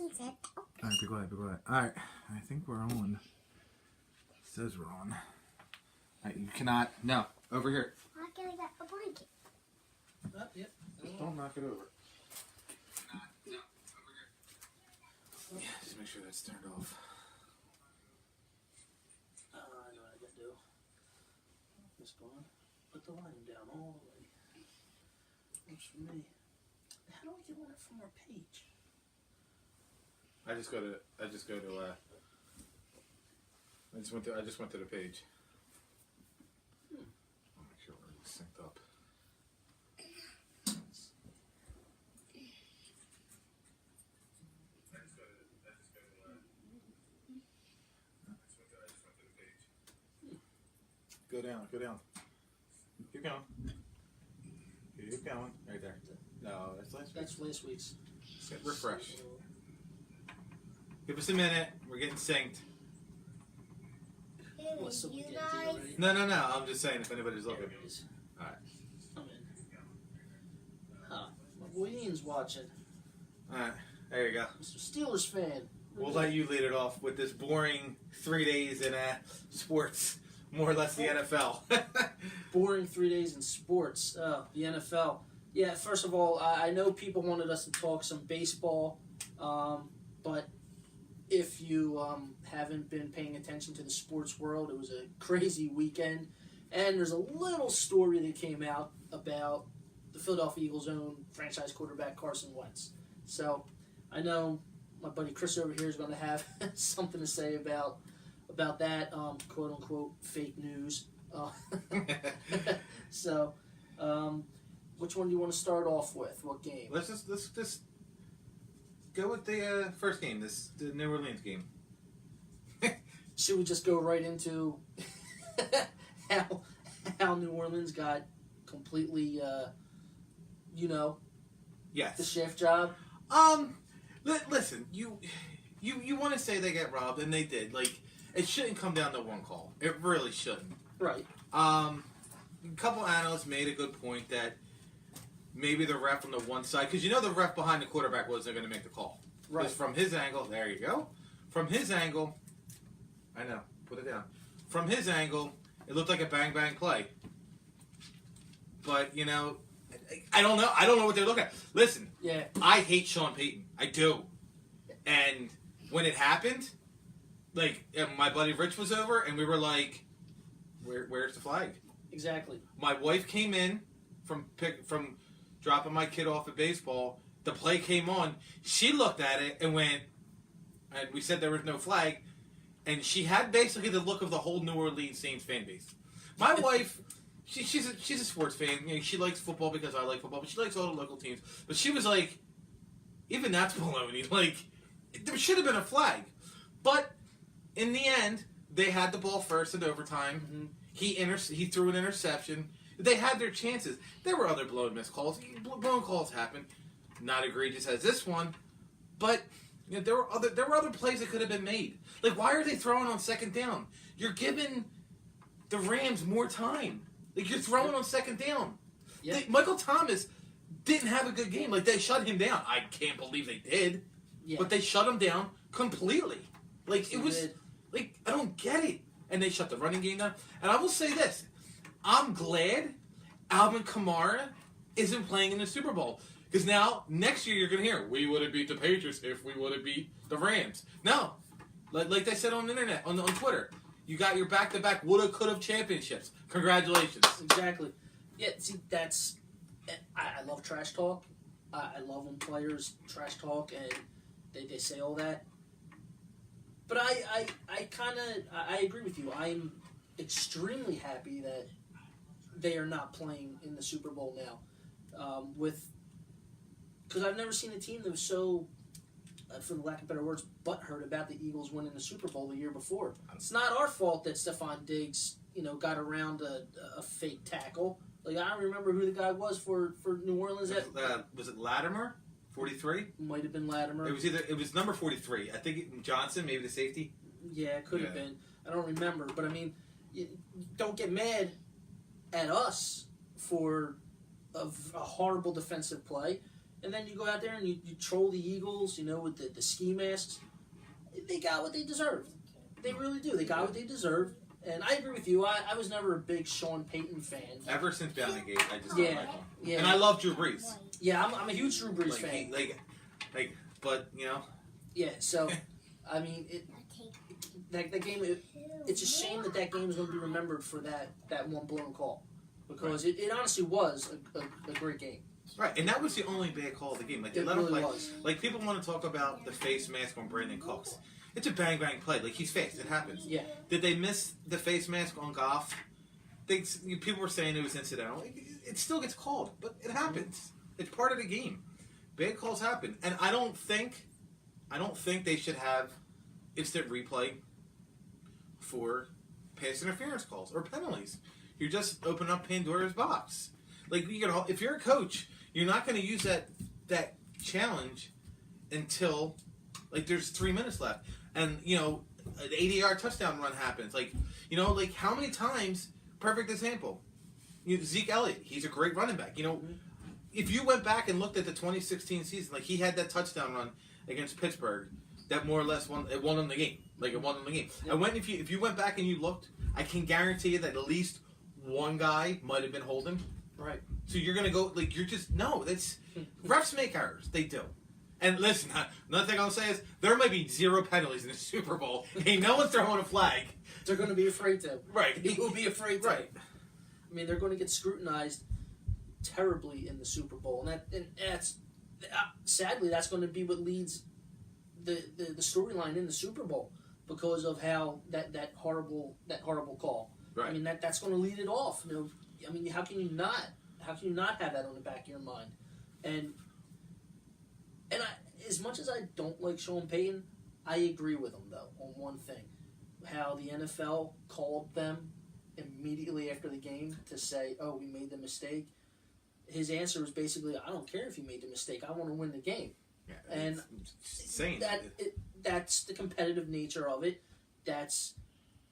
Alright, be quiet, be quiet. Alright, I think we're on. It says we're on. Alright, you cannot. No, over here. How can I get a blanket? Yep. Don't knock it over. No, over here. Yeah, just make sure that's turned off. I know what I gotta do. This one. Put the line down all the way. Works for me. How do I get one from our page? I just went to the page. I'll make sure we're synced up. Go down. Keep going. Keep going. Right there. No, that's last week. That's last week's. Refresh. Give us a minute. We're getting synced. What's the You weekend guys. already? No. I'm just saying if anybody's looking. There it is. Alright. I'm in. Huh. My boy Ian's watching. Alright. There you go. Mr. Steelers fan. We'll let you lead it off with this boring 3 days in sports. More or less the NFL. Boring 3 days in sports. The NFL. Yeah, first of all, I know people wanted us to talk some baseball, but if you haven't been paying attention to the sports world, it was a crazy weekend. And there's a little story that came out about the Philadelphia Eagles' own franchise quarterback, Carson Wentz. So I know my buddy Chris over here is going to have something to say about that, quote-unquote, fake news. So, which one do you want to start off with? What game? Let's just go with the first game, the New Orleans game. Should we just go right into how New Orleans got completely, Yes. the shift job? Listen, you want to say they got robbed, and they did. Like, it shouldn't come down to one call. It really shouldn't. Right. A couple analysts made a good point that maybe the ref on the one side, because the ref behind the quarterback wasn't going to make the call. Right. Because from his angle, there you go. From his angle, I know, put it down. From his angle, it looked like a bang play. But I don't know. I don't know what they're looking at. Listen, Yeah. I hate Sean Payton. I do. And when it happened, my buddy Rich was over, and we were like, "Where's the flag?" Exactly. My wife came in from dropping my kid off at baseball. The play came on. She looked at it and went, and we said there was no flag, and she had basically the look of the whole New Orleans Saints fan base. My wife, she's a sports fan. She likes football because I like football, but she likes all the local teams. But she was like, even that's baloney. Like, there should have been a flag. But in the end, they had the ball first in overtime. Mm-hmm. He threw an interception. They had their chances. There were other blown missed calls. Blown calls happen. Not egregious as this one, but there were other plays that could have been made. Like, why are they throwing on second down? You're giving the Rams more time. Like, you're throwing on second down. Yeah. Michael Thomas didn't have a good game. Like, they shut him down. I can't believe they did. Yeah. But they shut him down completely. Like, They it was did. like, I don't get it. And they shut the running game down. And I will say this. I'm glad Alvin Kamara isn't playing in the Super Bowl. Because now, next year, you're going to hear, we would have beat the Patriots if we would have beat the Rams. No. Like they said on the internet, on Twitter, you got your back-to-back woulda, coulda championships. Congratulations. Exactly. Yeah, see, I love trash talk. I love when players trash talk and they say all that. But I agree with you. I'm extremely happy that they are not playing in the Super Bowl now. Because I've never seen a team that was so, for the lack of better words, butthurt about the Eagles winning the Super Bowl the year before. It's not our fault that Stephon Diggs, got around a fake tackle. Like, I don't remember who the guy was for New Orleans. Was it Latimer? 43? Might have been Latimer. It was number 43. I think Johnson, maybe the safety. Yeah, it could have been. I don't remember. But, I mean, don't get mad at us for a horrible defensive play. and then you go out there and you troll the Eagles, with the ski masks. They got what they deserved. They really do. They got what they deserved. And I agree with you. I was never a big Sean Payton fan. Ever since Bountygate, I just don't like him. Yeah. And I love Drew Brees. Yeah, I'm a huge Drew Brees fan. But Yeah. So, I mean, that game. It's a shame that game is going to be remembered for that one blown call, because it honestly was a great game. Right, and that was the only bad call of the game. Like they let him play. Like people want to talk about the face mask on Brandon Cooks. It's a bang play. Like he's fast. It happens. Yeah. Did they miss the face mask on Goff? People were saying it was incidental. It still gets called, but it happens. It's part of the game. Bad calls happen, and I don't think they should have instant replay for pass interference calls or penalties. You're just opening up Pandora's box. Like if you're a coach, you're not going to use that challenge until there's 3 minutes left, and an 80-yard touchdown run happens. How many times? Perfect example. Zeke Elliott, he's a great running back. If you went back and looked at the 2016 season, he had that touchdown run against Pittsburgh that more or less won them the game. It won them the game. Yeah. And if you went back and you looked, I can guarantee you that at least one guy might have been holding. Right. So you're gonna go that's refs make errors. They do. And listen, another thing I'll say is there might be 0 penalties in the Super Bowl. Hey, no one's throwing a flag. They're going to be afraid to. Right. They will be afraid to. Right. I mean, they're going to get scrutinized terribly in the Super Bowl, and that's sadly that's going to be what leads the storyline in the Super Bowl, because of how that horrible call. Right. I mean that's going to lead it off. I mean, how can you not have that on the back of your mind? And as much as I don't like Sean Payton, I agree with him though on one thing: how the NFL called them immediately after the game to say, "Oh, we made the mistake." His answer was basically, "I don't care if you made the mistake. I want to win the game." Yeah, and insane. That's the competitive nature of it. That's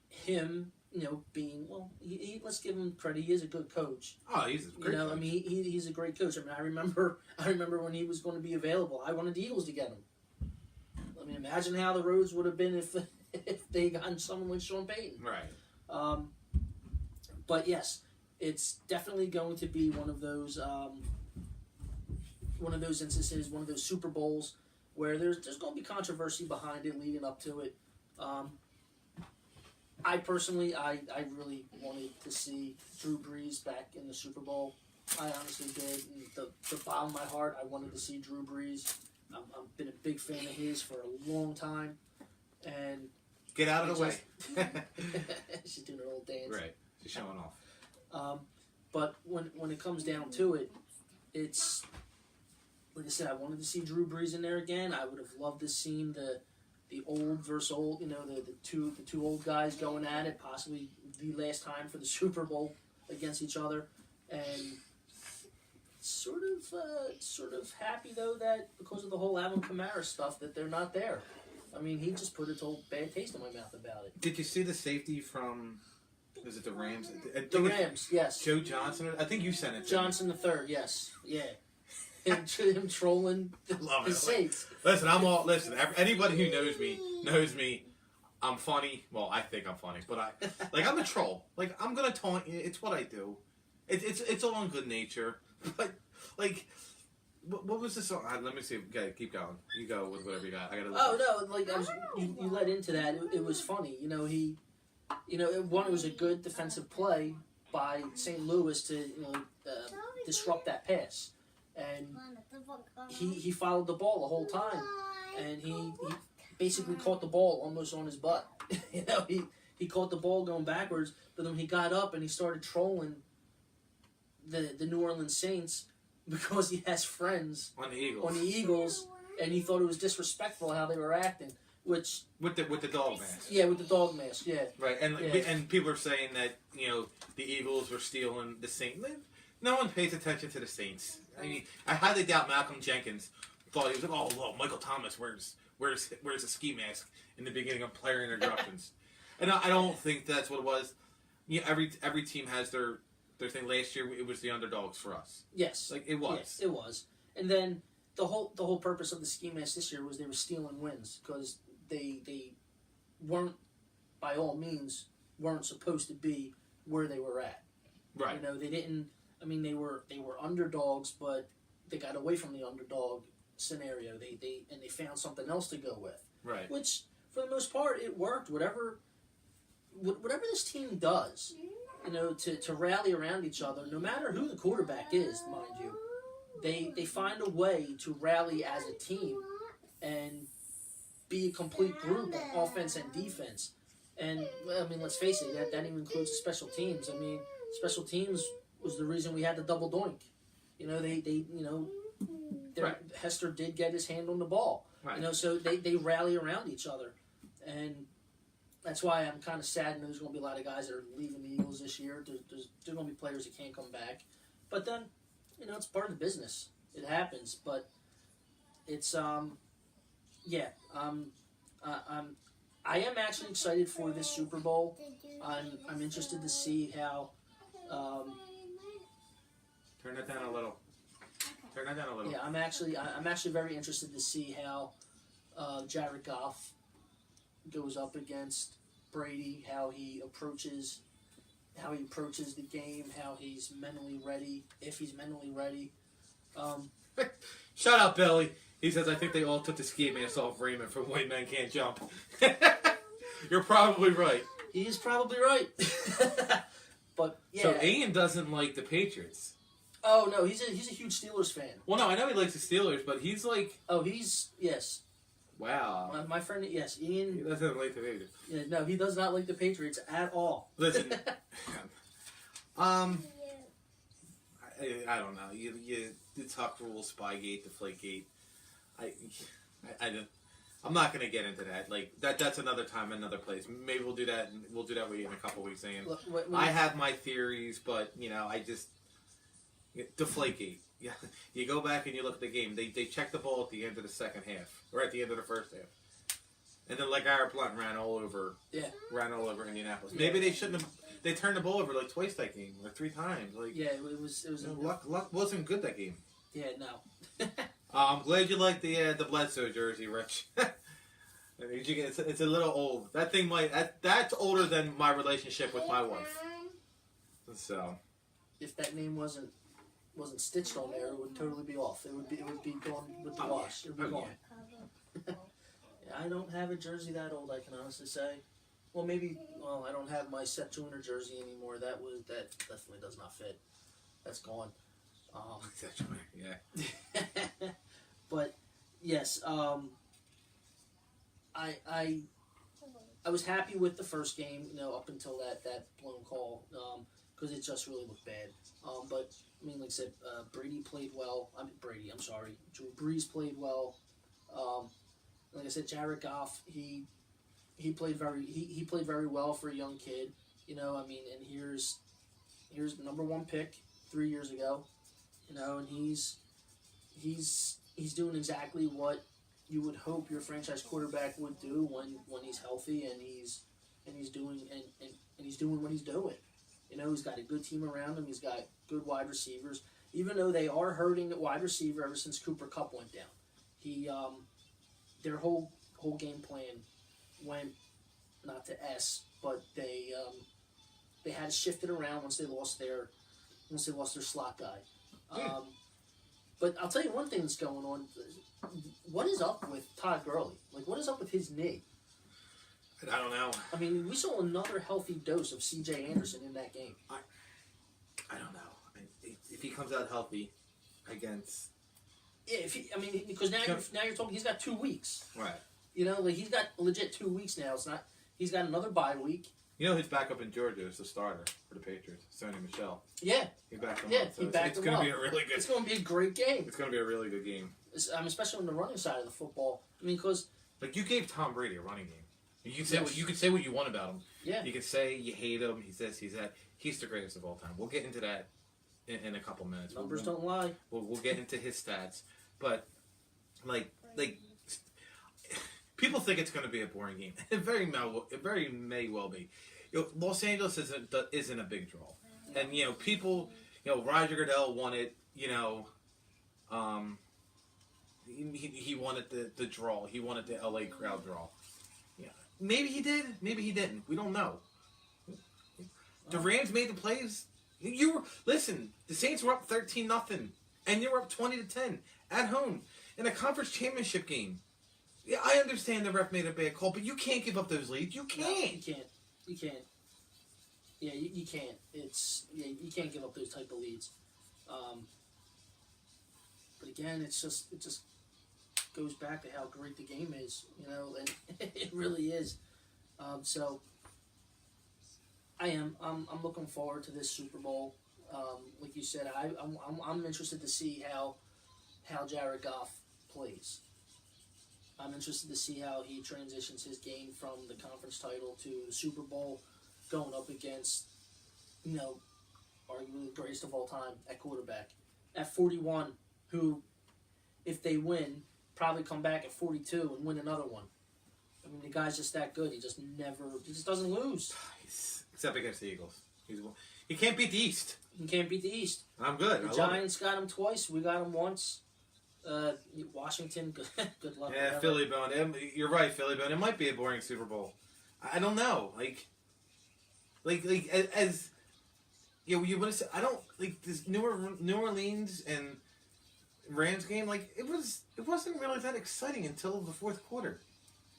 him, being let's give him credit. He is a good coach. Oh, he's a great coach. I mean, he's a great coach. I mean, I remember when he was going to be available. I wanted the Eagles to get him. I mean, imagine how the roads would have been if they gotten someone like Sean Payton. Right. But yes, it's definitely going to be one of those instances, one of those Super Bowls where there's going to be controversy behind it leading up to it. I personally, I really wanted to see Drew Brees back in the Super Bowl. I honestly did. And the bottom of my heart, I wanted to see Drew Brees. I've been a big fan of his for a long time. And get out of the way. She's doing her old dance. Right. She's showing off. But when it comes down to it, it's like I said, I wanted to see Drew Brees in there again. I would have loved to see the old versus old, the two old guys going at it, possibly the last time for the Super Bowl against each other. And sort of happy though that because of the whole Alvin Kamara stuff that they're not there. I mean, he just put a total bad taste in my mouth about it. Did you see the safety from? Was it the Rams? The Rams, yes. Joe Johnson. I think you sent it. Johnson the third, yes, yeah. Him trolling the Saints. Listen, anybody who knows me. I'm funny. Well, I think I'm funny, but I'm a troll. I'm gonna taunt you. It's what I do. It's all in good nature. But what was this song? Let me see. Okay, keep going. You go with whatever you got. I gotta. You led into that. It was funny. It was a good defensive play by St. Louis to disrupt that pass. And he followed the ball the whole time, and he basically caught the ball almost on his butt. He caught the ball going backwards, but then he got up and he started trolling the New Orleans Saints because he has friends on the Eagles, and he thought it was disrespectful how they were acting. Which with the dog mask. Yeah, with the dog mask. Yeah. Right, and people are saying that the Eagles were stealing the Saints. No one pays attention to the Saints. I mean, I highly doubt Malcolm Jenkins thought he was like, oh, look, Michael Thomas wears a ski mask in the beginning of player introductions. And I don't think that's what it was. Every team has their thing. Last year, it was the underdogs for us. Yes. It was. Yes, it was. And then, the whole purpose of the ski mask this year was they were stealing wins because they weren't, by all means, weren't supposed to be where they were at. Right. You know, they didn't. I mean, they were underdogs, but they got away from the underdog scenario. They found something else to go with. Right. Which, for the most part, it worked. Whatever this team does, you know, to rally around each other, no matter who the quarterback is, mind you, they find a way to rally as a team and be a complete group of offense and defense. And, I mean, let's face it, that even includes the special teams. I mean, special teams was the reason we had the double doink. You know, Right. Hester did get his hand on the ball. Right. You know, so they rally around each other. And that's why I'm kind of sad. There's going to be a lot of guys that are leaving the Eagles this year. There's going to be players that can't come back. But then, you know, it's part of the business. It happens. But it's, I am actually excited for this Super Bowl. I'm interested to see how. Turn that down a little. Yeah, I'm actually very interested to see how Jared Goff goes up against Brady. How he approaches the game. How he's mentally ready. If he's mentally ready. Shut up, Billy. He says, I think they all took the ski mask off Raymond from White Men Can't Jump. You're probably right. He is probably right. But, yeah. So Ian doesn't like the Patriots. Oh, no, he's a huge Steelers fan. Well, no, I know he likes the Steelers, but he's like... Oh, yes. Wow. My friend, yes, Ian... He doesn't like the Patriots. Yeah, no, he does not like the Patriots at all. Listen, I don't know. You talk rules, Spygate, Deflategate. I'm not going to get into that. Like that's another time, another place. Maybe we'll do that. We'll do that with you in a couple weeks. Ian. I have my theories, but you know, Deflategate. Yeah, you go back and you look at the game. They checked the ball at the end of the second half, or at the end of the first half, and then LeGarrette Blount ran all over Indianapolis. Yeah. Maybe they shouldn't have. They turned the ball over like twice that game, or 3 times. Like it was. Luck wasn't good that game. Yeah, no. I'm glad you like the Bledsoe jersey, Rich. It's a little old. That thing that's older than my relationship with my wife. So, if that name wasn't stitched on there, it would totally be off. It would be gone with the wash. It would be gone. Yeah, I don't have a jersey that old. I can honestly say. Well, maybe. Well, I don't have my Seth Joyner jersey anymore. That definitely does not fit. That's gone. Yeah. But yes, I was happy with the first game, you know, up until that blown call, because it just really looked bad. But I mean, like I said, Brady played well. Drew Brees played well. Like I said, Jared Goff, he played very well for a young kid. You know, I mean, and here's the number 1 pick 3 years ago. You know, and he's doing exactly what you would hope your franchise quarterback would do when he's healthy and he's doing what he's doing. You know, he's got a good team around him. He's got good wide receivers. Even though they are hurting at wide receiver ever since Cooper Kupp went down, their whole game plan went not to S, but they had to shift it around once they lost their slot guy. But I'll tell you one thing that's going on. What is up with Todd Gurley? Like, what is up with his knee? I don't know. I mean, we saw another healthy dose of C.J. Anderson in that game. I don't know. If he comes out healthy against... Yeah, because now you're talking, he's got 2 weeks. Right. You know, like, he's got legit 2 weeks now. It's not... He's got another bye week. You know, his backup in Georgia is the starter for the Patriots, Sonny Michel. Yeah. He backed him up. So he backed him up. It's going to be a really good... It's going to be a great game. It's going to be a really good game. Especially on the running side of the football. I mean, because... Like, you gave Tom Brady a running game. You can say what you want about him. Yeah. You can say you hate him. He's this, he's that. He's the greatest of all time. We'll get into that in a couple minutes. Numbers don't lie. We'll get into his stats. But, like... People think it's going to be a boring game. It very may well be. You know, Los Angeles isn't a big draw, and you know people. You know, Roger Goodell won it. You know, he wanted the draw. He wanted the LA crowd draw. Yeah, maybe he did. Maybe he didn't. We don't know. The Rams made the plays. Listen. The Saints were up 13-0, and you were up 20-10 at home in a conference championship game. Yeah, I understand the ref made a bad call, but you can't give up those leads. You can't. No, you can't. You can't. Yeah, you can't. You can't give up those type of leads. But again, it just goes back to how great the game is, and it really is. So I'm looking forward to this Super Bowl. Like you said, I'm interested to see how Jared Goff plays. I'm interested to see how he transitions his game from the conference title to the Super Bowl, going up against, arguably the greatest of all time at quarterback. At 41, who, if they win, probably come back at 42 and win another one. I mean, the guy's just that good. He just doesn't lose. Except against the Eagles. He can't beat the East. He can't beat the East. I'm good. The Giants got him twice. We got him once. Washington, good luck. Yeah, Philly bone. You're right, Philly bone. It might be a boring Super Bowl. I don't know. As you want to say, I don't like this New Orleans and Rams game. It wasn't really that exciting until the fourth quarter.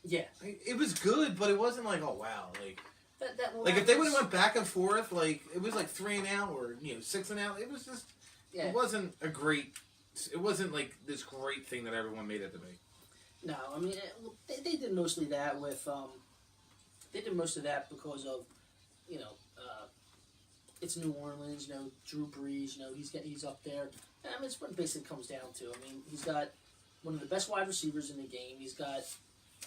Yeah, it was good, but it wasn't oh wow, that if they would have went back and forth, it was 3 and out or 6 and out. It was just it wasn't a great. It wasn't this great thing that everyone made it to be. No, I mean they did mostly that with they did most of that because of it's New Orleans, Drew Brees, he's up there. I mean, it's what it basically comes down to. I mean, he's got one of the best wide receivers in the game. He's got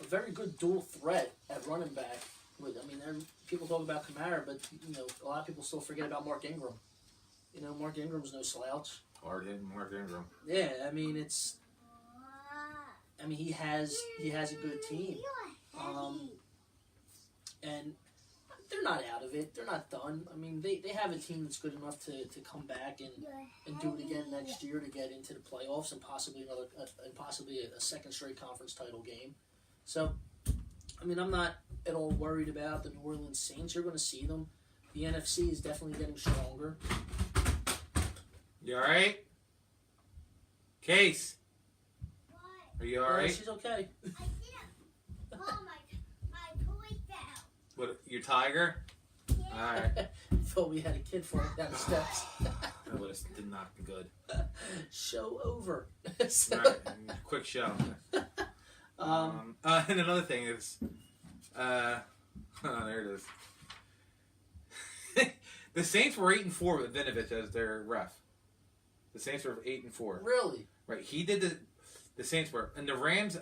a very good dual threat at running back. People talk about Kamara, but a lot of people still forget about Mark Ingram. Mark Ingram's no slouch. Hard hitting Mark Ingram. Yeah, I mean he has a good team, and they're not out of it. They're not done. I mean, they have a team that's good enough to come back and do it again next year to get into the playoffs and possibly a second straight conference title game. So, I mean, I'm not at all worried about the New Orleans Saints. You're going to see them. The NFC is definitely getting stronger. You all right? Case? What? Are you all right? She's okay. I didn't pull my toy down. What? Your tiger? Yeah. All right. Thought we had a kid falling down the steps. That would have did not be good. Show over. All right. Quick show. And another thing is, there it is. The Saints were 8-4 with Vinovich as their ref. The Saints were 8-4. Really? Right. He did the Saints were, and the Rams.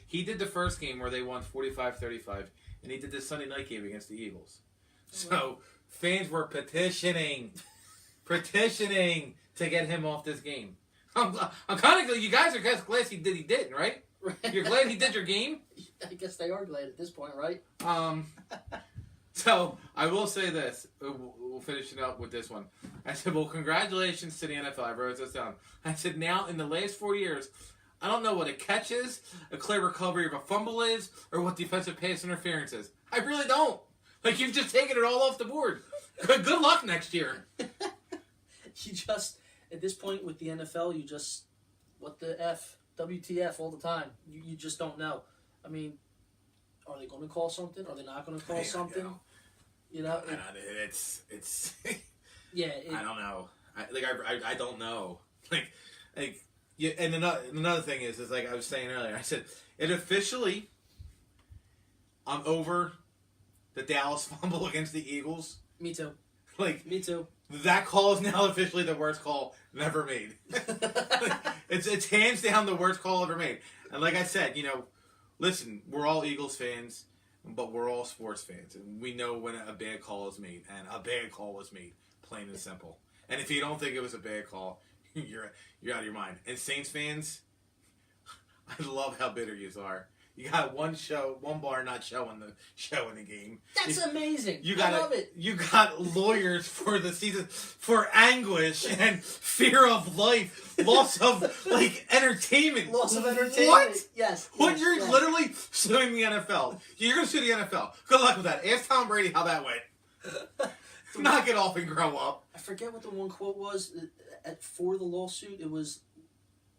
He did the first game where they won 45-35, and he did the Sunday night game against the Eagles. So fans were petitioning to get him off this game. I'm kind of glad you guys are glad he didn't, right? You're glad he did your game? I guess they are glad at this point, right? So I will say this. We'll finish it up with this one. I said, well, congratulations to the NFL. I wrote this down. I said, now in the last 4 years, I don't know what a catch is, a clear recovery of a fumble is, or what defensive pass interference is. I really don't. You've just taken it all off the board. Good luck next year. You just, at this point with the NFL, what the F, WTF all the time. You just don't know. I mean, are they going to call something? Are they not going to call something? It's yeah. I don't know. I don't know. Yeah. And another thing is I was saying earlier. I said it officially. I'm over the Dallas fumble against the Eagles. Me too. Me too. That call is now officially the worst call never made. It's hands down the worst call ever made. And like I said, listen, we're all Eagles fans, but we're all sports fans, and we know when a bad call is made, and a bad call was made, plain and simple. And if you don't think it was a bad call, you're out of your mind. And Saints fans, I love how bitter you are. You got one bar not showing the game. That's amazing. I love it. You got lawyers for the season for anguish and fear of life, loss of entertainment. Loss of entertainment. What? Yes. What? yes, You're yes. literally suing the NFL. You're going to sue the NFL. Good luck with that. Ask Tom Brady how that went. Knock it off and grow up. I forget what the one quote was for the lawsuit. It was,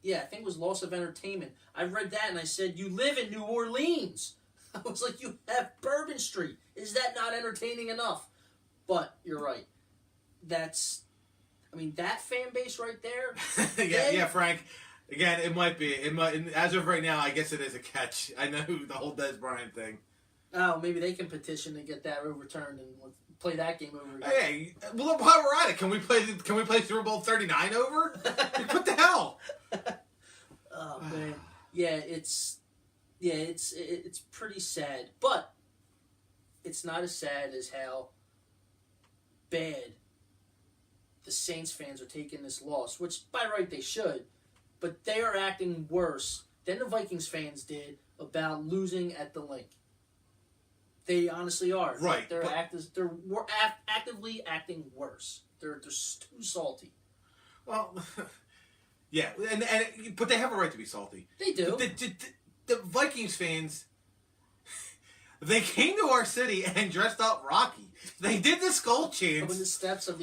I think it was loss of entertainment. I read that and I said, you live in New Orleans. I was like, you have Bourbon Street. Is that not entertaining enough? But you're right. That fan base right there. yeah, Frank. Again, it might be. As of right now, I guess it is a catch. I know the whole Des Bryant thing. Oh, maybe they can petition to get that overturned and play that game over again. Hey, well, while we're at it, can we play Super Bowl 39 over? What the hell? Oh man, it's pretty sad, but it's not as sad as how bad the Saints fans are taking this loss, which by right they should, but they are acting worse than the Vikings fans did about losing at the Link. They honestly are. Right. They're actively acting worse. They're too salty. Well, yeah, but they have a right to be salty. They do. The Vikings fans, they came to our city and dressed up Rocky. They did the skull chants On the steps of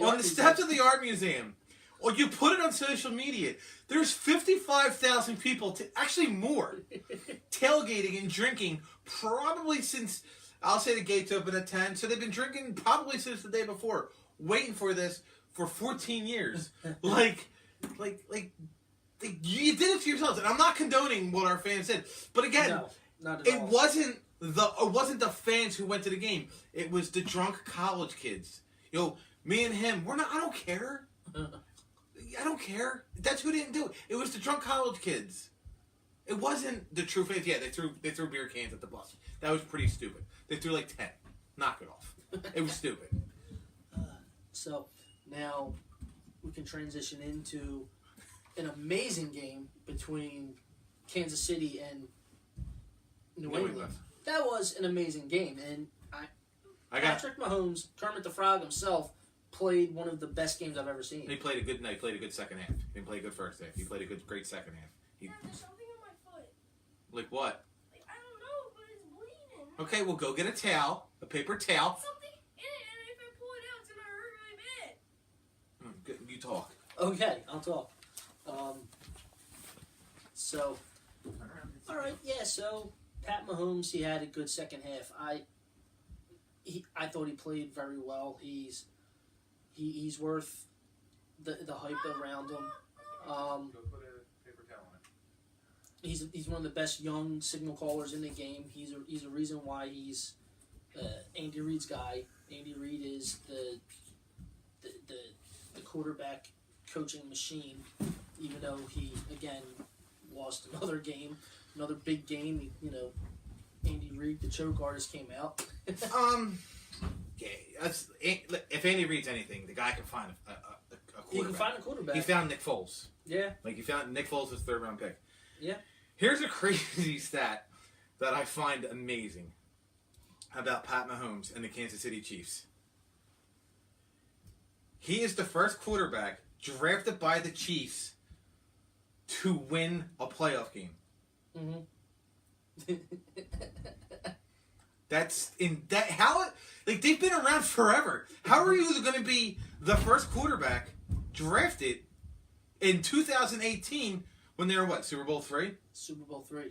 the Art Museum. Or you put it on social media. There's 55,000 people, actually more, tailgating and drinking probably since, I'll say the gates open at 10, so they've been drinking probably since the day before, waiting for this for 14 years. You did it to yourselves, and I'm not condoning what our fans did. But again, No, not at it all. wasn't the fans who went to the game. It was the drunk college kids. Me and him, I don't care. I don't care. That's who didn't do it. It was the drunk college kids. It wasn't the true fans. Yeah, they threw beer cans at the bus. That was pretty stupid. They threw 10. Knock it off. It was stupid. So now we can transition into an amazing game between Kansas City and New England. That was an amazing game, and Patrick Mahomes, Kermit the Frog himself, played one of the best games I've ever seen. He played a good night. Played a good second half. He didn't play a good first half. He played a great second half. There's something on my foot. Like what? I don't know, but it's bleeding. Okay, well go get a towel, a paper towel. Something in it, and if I pull it out, it's gonna hurt really bad. You talk. Okay, I'll talk. All right, yeah. So Pat Mahomes, he had a good second half. I thought he played very well. He's worth the hype around him. Go put a paper towel on it. He's one of the best young signal callers in the game. He's a reason why he's Andy Reid's guy. Andy Reid is the quarterback coaching machine. Even though he again lost another game, another big game. Andy Reid, the choke artist, came out. Yeah, if Andy Reid's anything, the guy can find a quarterback. He can find a quarterback. He found Nick Foles. Yeah. He found Nick Foles' his third-round pick. Yeah. Here's a crazy stat that I find amazing about Pat Mahomes and the Kansas City Chiefs. He is the first quarterback drafted by the Chiefs to win a playoff game. Mm-hmm. They've been around forever. How are you going to be the first quarterback drafted in 2018 when they were Super Bowl 3? Super Bowl 3.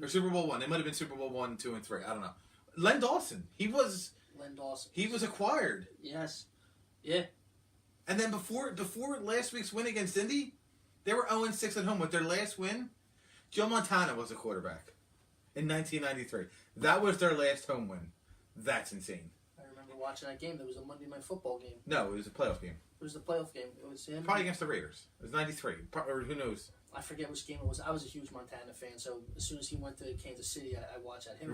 Or Super Bowl 1. They might have been Super Bowl 1, 2, and 3. I don't know. Len Dawson. He was acquired. Yes. Yeah. And then before last week's win against Indy, they were 0-6 at home. With their last win, Joe Montana was a quarterback in 1993. That was their last home win. That's insane. I remember watching that game. That was a Monday Night Football game. No, it was a playoff game. It was the playoff game. It was him. Probably against the Raiders. It was 93. Or who knows? I forget which game it was. I was a huge Montana fan, so as soon as he went to Kansas City, I watched that. Him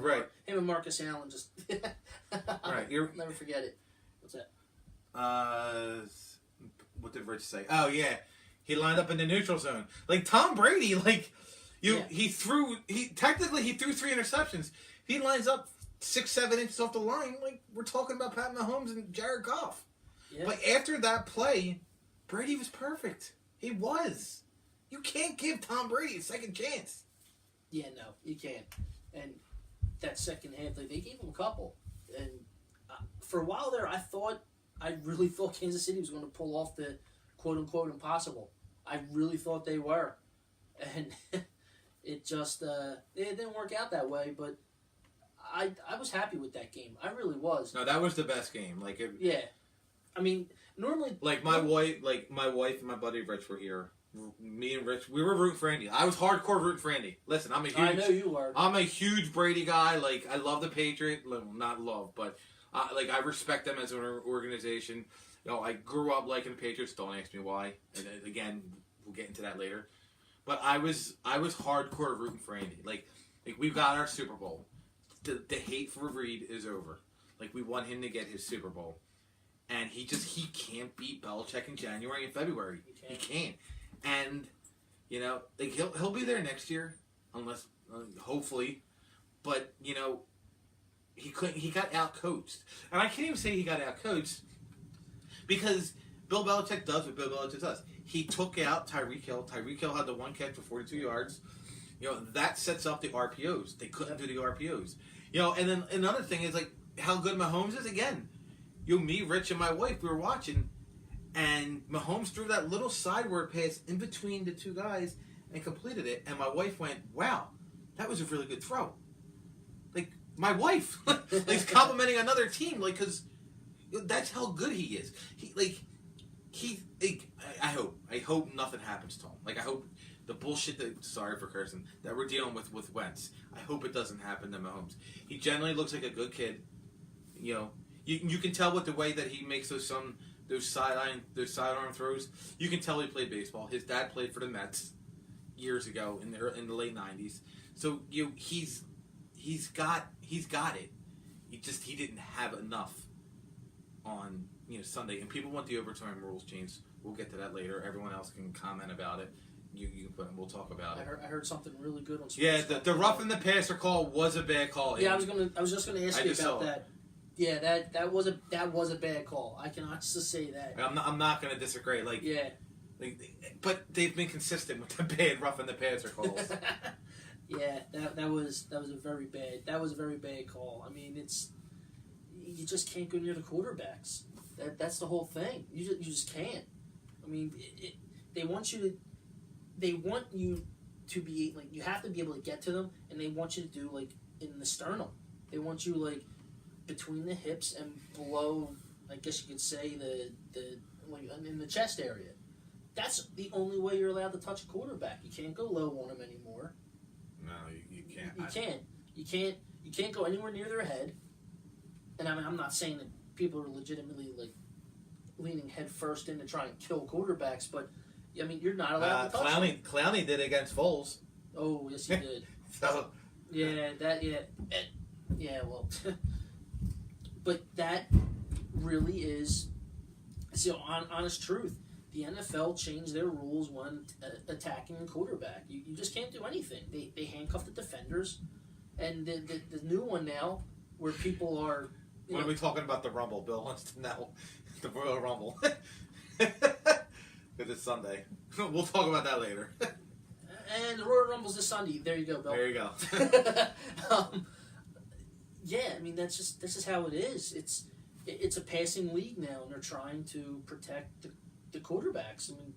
and Marcus Allen just... Right. I'll never forget it. What's that? What did Rich say? Oh, yeah. He lined up in the neutral zone. Tom Brady, He threw technically he threw 3 interceptions. He lines up 6-7 inches off the line like we're talking about Pat Mahomes and Jared Goff. Yeah. But after that play, Brady was perfect. He was. You can't give Tom Brady a second chance. Yeah, no, you can't. And that second half, they gave him a couple. And for a while there, I really thought Kansas City was going to pull off the quote-unquote impossible. I really thought they were. And it just, it didn't work out that way, but I was happy with that game. I really was. No, that was the best game. Yeah. I mean, normally... my wife and my buddy Rich were here. Me and Rich, we were rooting for Andy. I was hardcore rooting for Andy. Listen, I know you were. I'm a huge Brady guy. I love the Patriot. Not love, but I respect them as an organization. I grew up liking the Patriots. Don't ask me why. And again, we'll get into that later. But I was hardcore rooting for Andy. Like we've got our Super Bowl. The hate for Reed is over. We want him to get his Super Bowl, and he can't beat Belichick in January and February. He can't. And, he'll be there next year, unless, hopefully, but, he couldn't, he got out-coached. And I can't even say he got out-coached, because Bill Belichick does what Bill Belichick does. He took out Tyreek Hill. Tyreek Hill had the one catch for 42 yards. That sets up the RPOs. They couldn't do the RPOs. And then another thing is, how good Mahomes is, again. Me, Rich, and my wife, we were watching, and Mahomes threw that little sideward pass in between the two guys and completed it. And my wife went, "Wow, that was a really good throw." My wife, he's complimenting another team, because that's how good he is. I hope nothing happens to him. I hope the bullshit sorry for cursing, that we're dealing with Wentz. I hope it doesn't happen to Mahomes. He generally looks like a good kid. You can tell with the way that he makes those sidearm throws. You can tell he played baseball. His dad played for the Mets years ago in the late '90s. So he's got it. He didn't have enough on Sunday. And people want the overtime rules changed. We'll get to that later. Everyone else can comment about it. You can put. We'll talk about it. I heard something really good on. Yeah, the roughing the passer call was a bad call. Yeah, I was just gonna ask you about that. Yeah, that was a bad call. I can honestly say that. I'm not going to disagree. But they've been consistent with the bad roughing the passer calls. Yeah, that was a very bad call. I mean, you just can't go near the quarterbacks. That's the whole thing. You just can't. I mean, they want you to be you have to be able to get to them, and they want you to do in the sternum. They want you between the hips and below, I guess you could say in the chest area. That's the only way you're allowed to touch a quarterback. You can't go low on them anymore. No, you can't. You can't go anywhere near their head. And I mean, I'm not saying that people are legitimately leaning head first in to try and kill quarterbacks, but I mean, you're not allowed to touch them. Clowney did it against Foles. Oh, yes, he did. So well. But that really is, honest truth. The NFL changed their rules when attacking a quarterback. You just can't do anything. They handcuff the defenders, and the new one now, where people are. When are we talking about the Rumble? Bill wants to know the Royal Rumble. Because it's Sunday. We'll talk about that later. And the Royal Rumble's this Sunday. There you go, Bill. There you go. Yeah, I mean that's just how it is. It's a passing league now, and they're trying to protect the quarterbacks. I mean,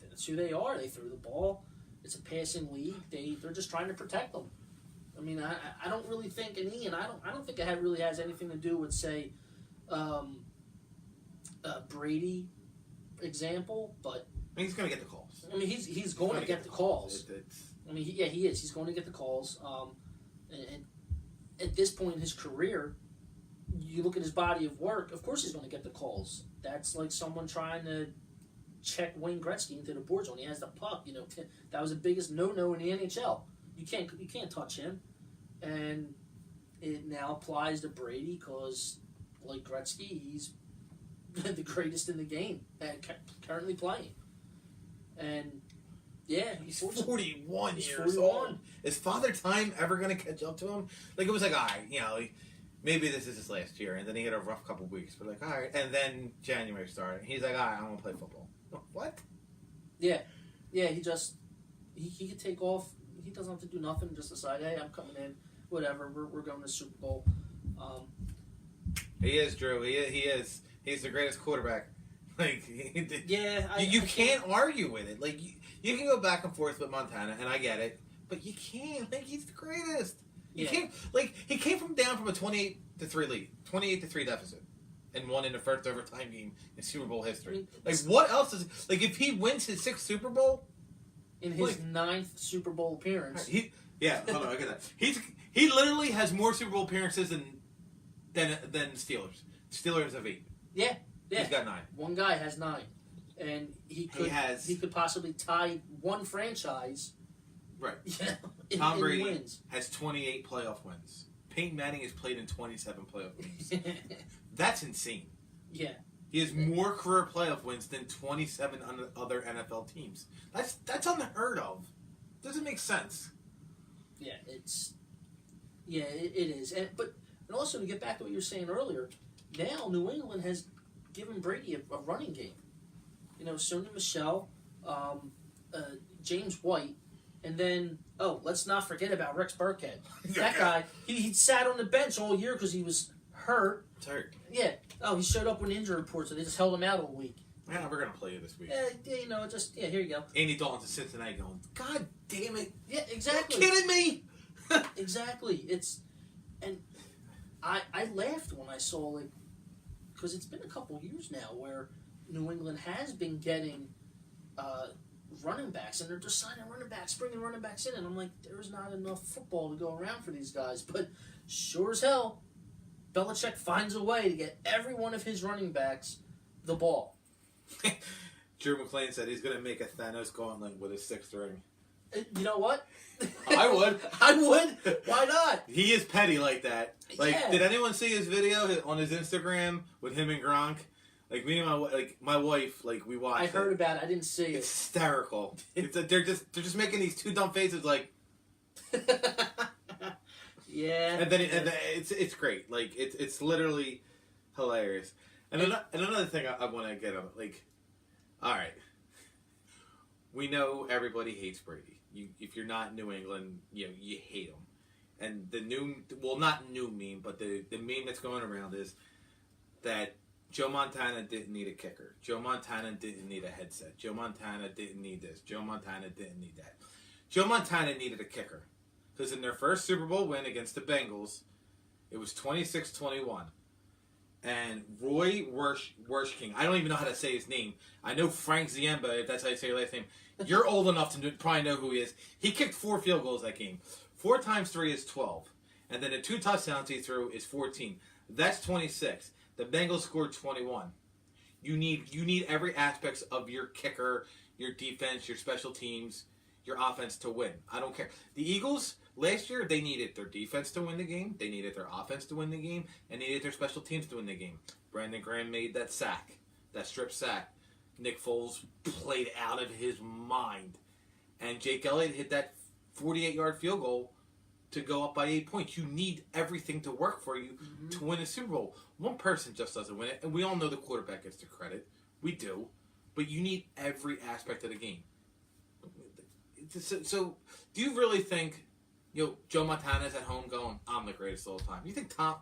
that's who they are. They throw the ball. It's a passing league. They're just trying to protect them. I mean, I don't really think, and Ian, I don't think it really has anything to do with say, Brady example, but I mean, he's going to get the calls. I mean, he's going to get the calls. I mean, he is. He's going to get the calls. And at this point in his career, you look at his body of work, of course he's going to get the calls. That's like someone trying to check Wayne Gretzky into the boards when he has the puck. That was the biggest no-no in the NHL. You can't touch him. And it now applies to Brady because, like Gretzky, he's the greatest in the game currently playing. And Yeah, He's 41 He's years 41. old. Is Father Time ever going to catch up to him? Like, it was like, all right, like, maybe this is his last year. And then he had a rough couple weeks. But, like, all right. And then January started. He's like, all right, I'm going to play football. What? Yeah. Yeah, he could take off. He doesn't have to do nothing. Just decide, hey, I'm coming in. Whatever. We're going to the Super Bowl. He is, Drew. He is. He's the greatest quarterback. Like, yeah. You can't argue with it. Like, you can go back and forth with Montana, and I get it. But you can't. Like, he's the greatest. You can't. Like, he came down from a 28-3 lead. 28-3 deficit. And won in the first overtime game in Super Bowl history. Like, what else is... Like, if he wins his 6th Super Bowl... In his 9th Super Bowl appearance. Hold on, I get that. He literally has more Super Bowl appearances than Steelers. Steelers have 8. Yeah. He's got 9. One guy has 9. And he could possibly tie one franchise. Right. Yeah. Tom Brady wins. has 28 playoff wins. Peyton Manning has played in 27 playoff games. That's insane. Yeah. He has more career playoff wins than 27 other NFL teams. That's unheard of. Doesn't make sense. Yeah, it is. And also to get back to what you were saying earlier, now New England has given Brady a running game. Sony Michel, James White, and then let's not forget about Rex Burkhead. That guy, he sat on the bench all year because he was hurt. It's hurt. Yeah. Oh, he showed up with an injury report, so they just held him out all week. Yeah, we're gonna play you this week. Yeah, here you go. Andy Dalton's to Cincinnati going, God damn it! Yeah, exactly. You're kidding me? Exactly. And I laughed when I saw because it's been a couple years now where New England has been getting running backs, and they're just signing running backs, bringing running backs in, and I'm like, there's not enough football to go around for these guys. But sure as hell, Belichick finds a way to get every one of his running backs the ball. Drew McClain said he's going to make a Thanos gauntlet with his 6th ring. You know what? I would. I would. Why not? He is petty like that. Yeah. Did anyone see his video on his Instagram with him and Gronk? Like, me and my wife, we watched I heard about it. I didn't see it. It's hysterical. They're just making these 2 dumb faces like... Yeah. And then it's great. It's literally hilarious. And another thing I want to get on, all right, we know everybody hates Brady. If you're not New England, you hate him. And the not new meme, but the meme that's going around is that Joe Montana didn't need a kicker. Joe Montana didn't need a headset. Joe Montana didn't need this. Joe Montana didn't need that. Joe Montana needed a kicker. Because in their first Super Bowl win against the Bengals, it was 26-21. And Roy Werschking, I don't even know how to say his name. I know Frank Ziemba, if that's how you say your last name. You're old enough to probably know who he is. He kicked 4 field goals that game. 4 times 3 is 12. And then the 2 touchdowns he threw is 14. That's 26. The Bengals scored 21. You need every aspect of your kicker, your defense, your special teams, your offense to win. I don't care. The Eagles, last year, they needed their defense to win the game. They needed their offense to win the game. And needed their special teams to win the game. Brandon Graham made that sack. That strip sack. Nick Foles played out of his mind. And Jake Elliott hit that 48-yard field goal to go up by 8 points. You need everything to work for you to win a Super Bowl. One person just doesn't win it. And we all know the quarterback gets the credit. We do. But you need every aspect of the game. So do you really think Joe Montana's at home going, I'm the greatest of all time? You think Tom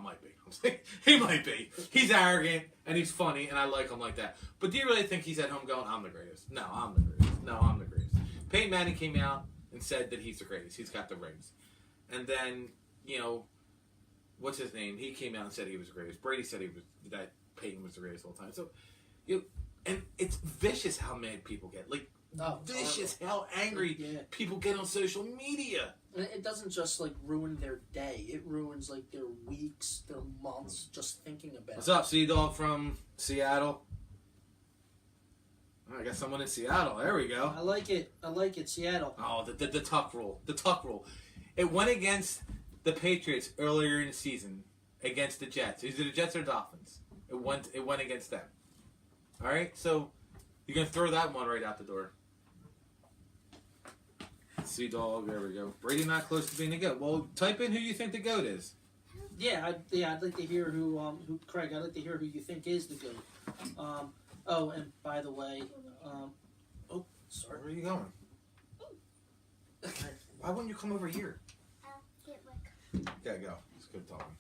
might be. I'm saying, he might be. He's arrogant and he's funny and I like him like that. But do you really think he's at home going, I'm the greatest? No, I'm the greatest. No, I'm the greatest. Peyton Manning came out and said that he's the greatest. He's got the rings. And then, what's his name? He came out and said he was the greatest. Brady said that Peyton was the greatest of all time. So, and it's vicious how mad people get. Vicious how angry people get on social media. And it doesn't just ruin their day; it ruins their weeks, their months, just thinking about. What's up, Sea Dog from Seattle? Oh, I got someone in Seattle. There we go. I like it, Seattle. Oh, the tuck rule. The tuck rule. It went against the Patriots earlier in the season against the Jets. Is it the Jets or Dolphins? It went against them. All right, so you're gonna throw that one right out the door. Sea Dog, there we go. Brady not close to being the GOAT. Well, type in who you think the GOAT is. I'd like to hear who Craig. I'd like to hear who you think is the GOAT. Oh, and by the way, sorry. Where are you going? Why wouldn't you come over here? Yeah, go. It's good talking.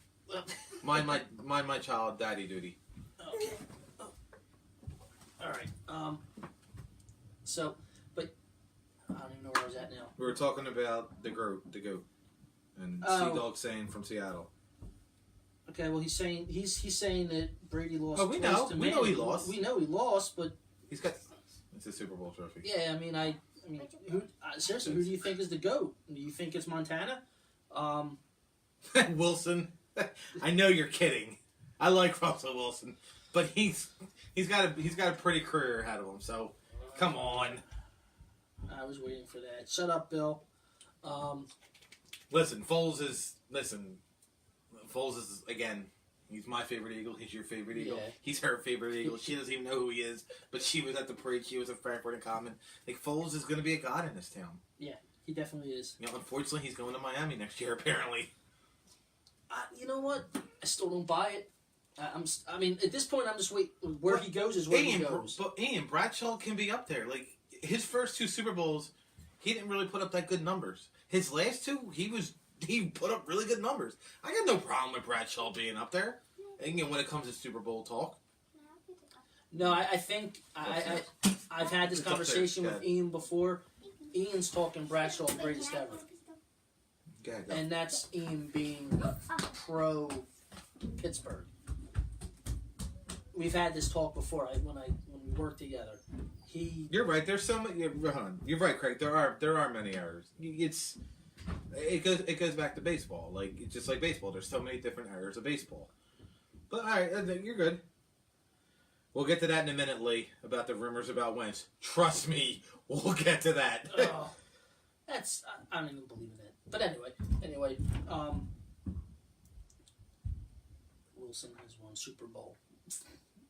Mind my child, daddy duty. Okay. Oh. All right. So, but I don't even know where I was at now. We were talking about the GOAT, and Oh. Sea Dog saying from Seattle. Okay, well he's saying that Brady lost. Oh, we twice know. to We Manning. know he lost. We know he lost, but He's got. It's a Super Bowl trophy. yeah, I mean, who seriously? Who do you think is the GOAT? Do you think it's Montana? Wilson. I know you're kidding. I like Russell Wilson, but he's got a pretty career ahead of him. So, come on. I was waiting for that. Shut up, Bill. Listen, Foles is again. He's my favorite Eagle. He's your favorite Eagle. Yeah. He's her favorite Eagle. She doesn't even know who he is, but she was at the parade. She was at Frankfurt and Common. Like, Foles is going to be a god in this town. Yeah, he definitely is. You know, unfortunately, he's going to Miami next year. Apparently. You know what? I still don't buy it. I mean, at this point, I'm just waiting. Where he goes is where he goes. But Ian Bradshaw can be up there. Like, his first 2 Super Bowls, he didn't really put up that good numbers. His last 2, he put up really good numbers. I got no problem with Bradshaw being up there. And, you know, when it comes to Super Bowl talk. No, I think I've had this It's up there. conversation with Yeah. Ian before. Ian's talking Bradshaw greatest ever, Go. and that's Ian being pro Pittsburgh. We've had this talk before. When we worked together, You're right. There's so many. You're right, Craig. There are many errors. It goes back to baseball. Like, it's just like baseball. There's so many different errors of baseball. But all right, you're good. We'll get to that in a minute, Lee, about the rumors about Wentz. Trust me, we'll get to that. I don't even believe in it. But anyway, Wilson has won Super Bowl.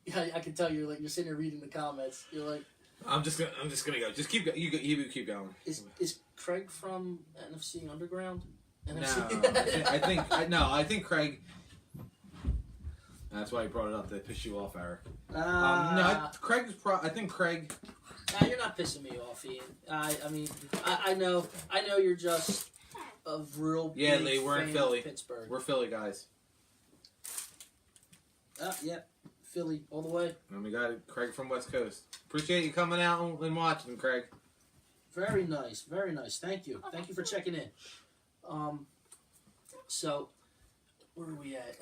Yeah, I can tell you're sitting there reading the comments. You're like, I'm just gonna go. Just keep you keep going. is Craig from NFC Underground? No, NFC? I think Craig. That's why he brought it up to piss you off, Eric. I think Craig. Nah, you're not pissing me off, Ian. I know you're just a real big Lee, we're in fan Philly. of Pittsburgh. We're Philly guys. Yeah, Philly all the way. And we got Craig from West Coast. Appreciate you coming out and watching, Craig. Very nice, very nice. Thank you for checking in. So where are we at?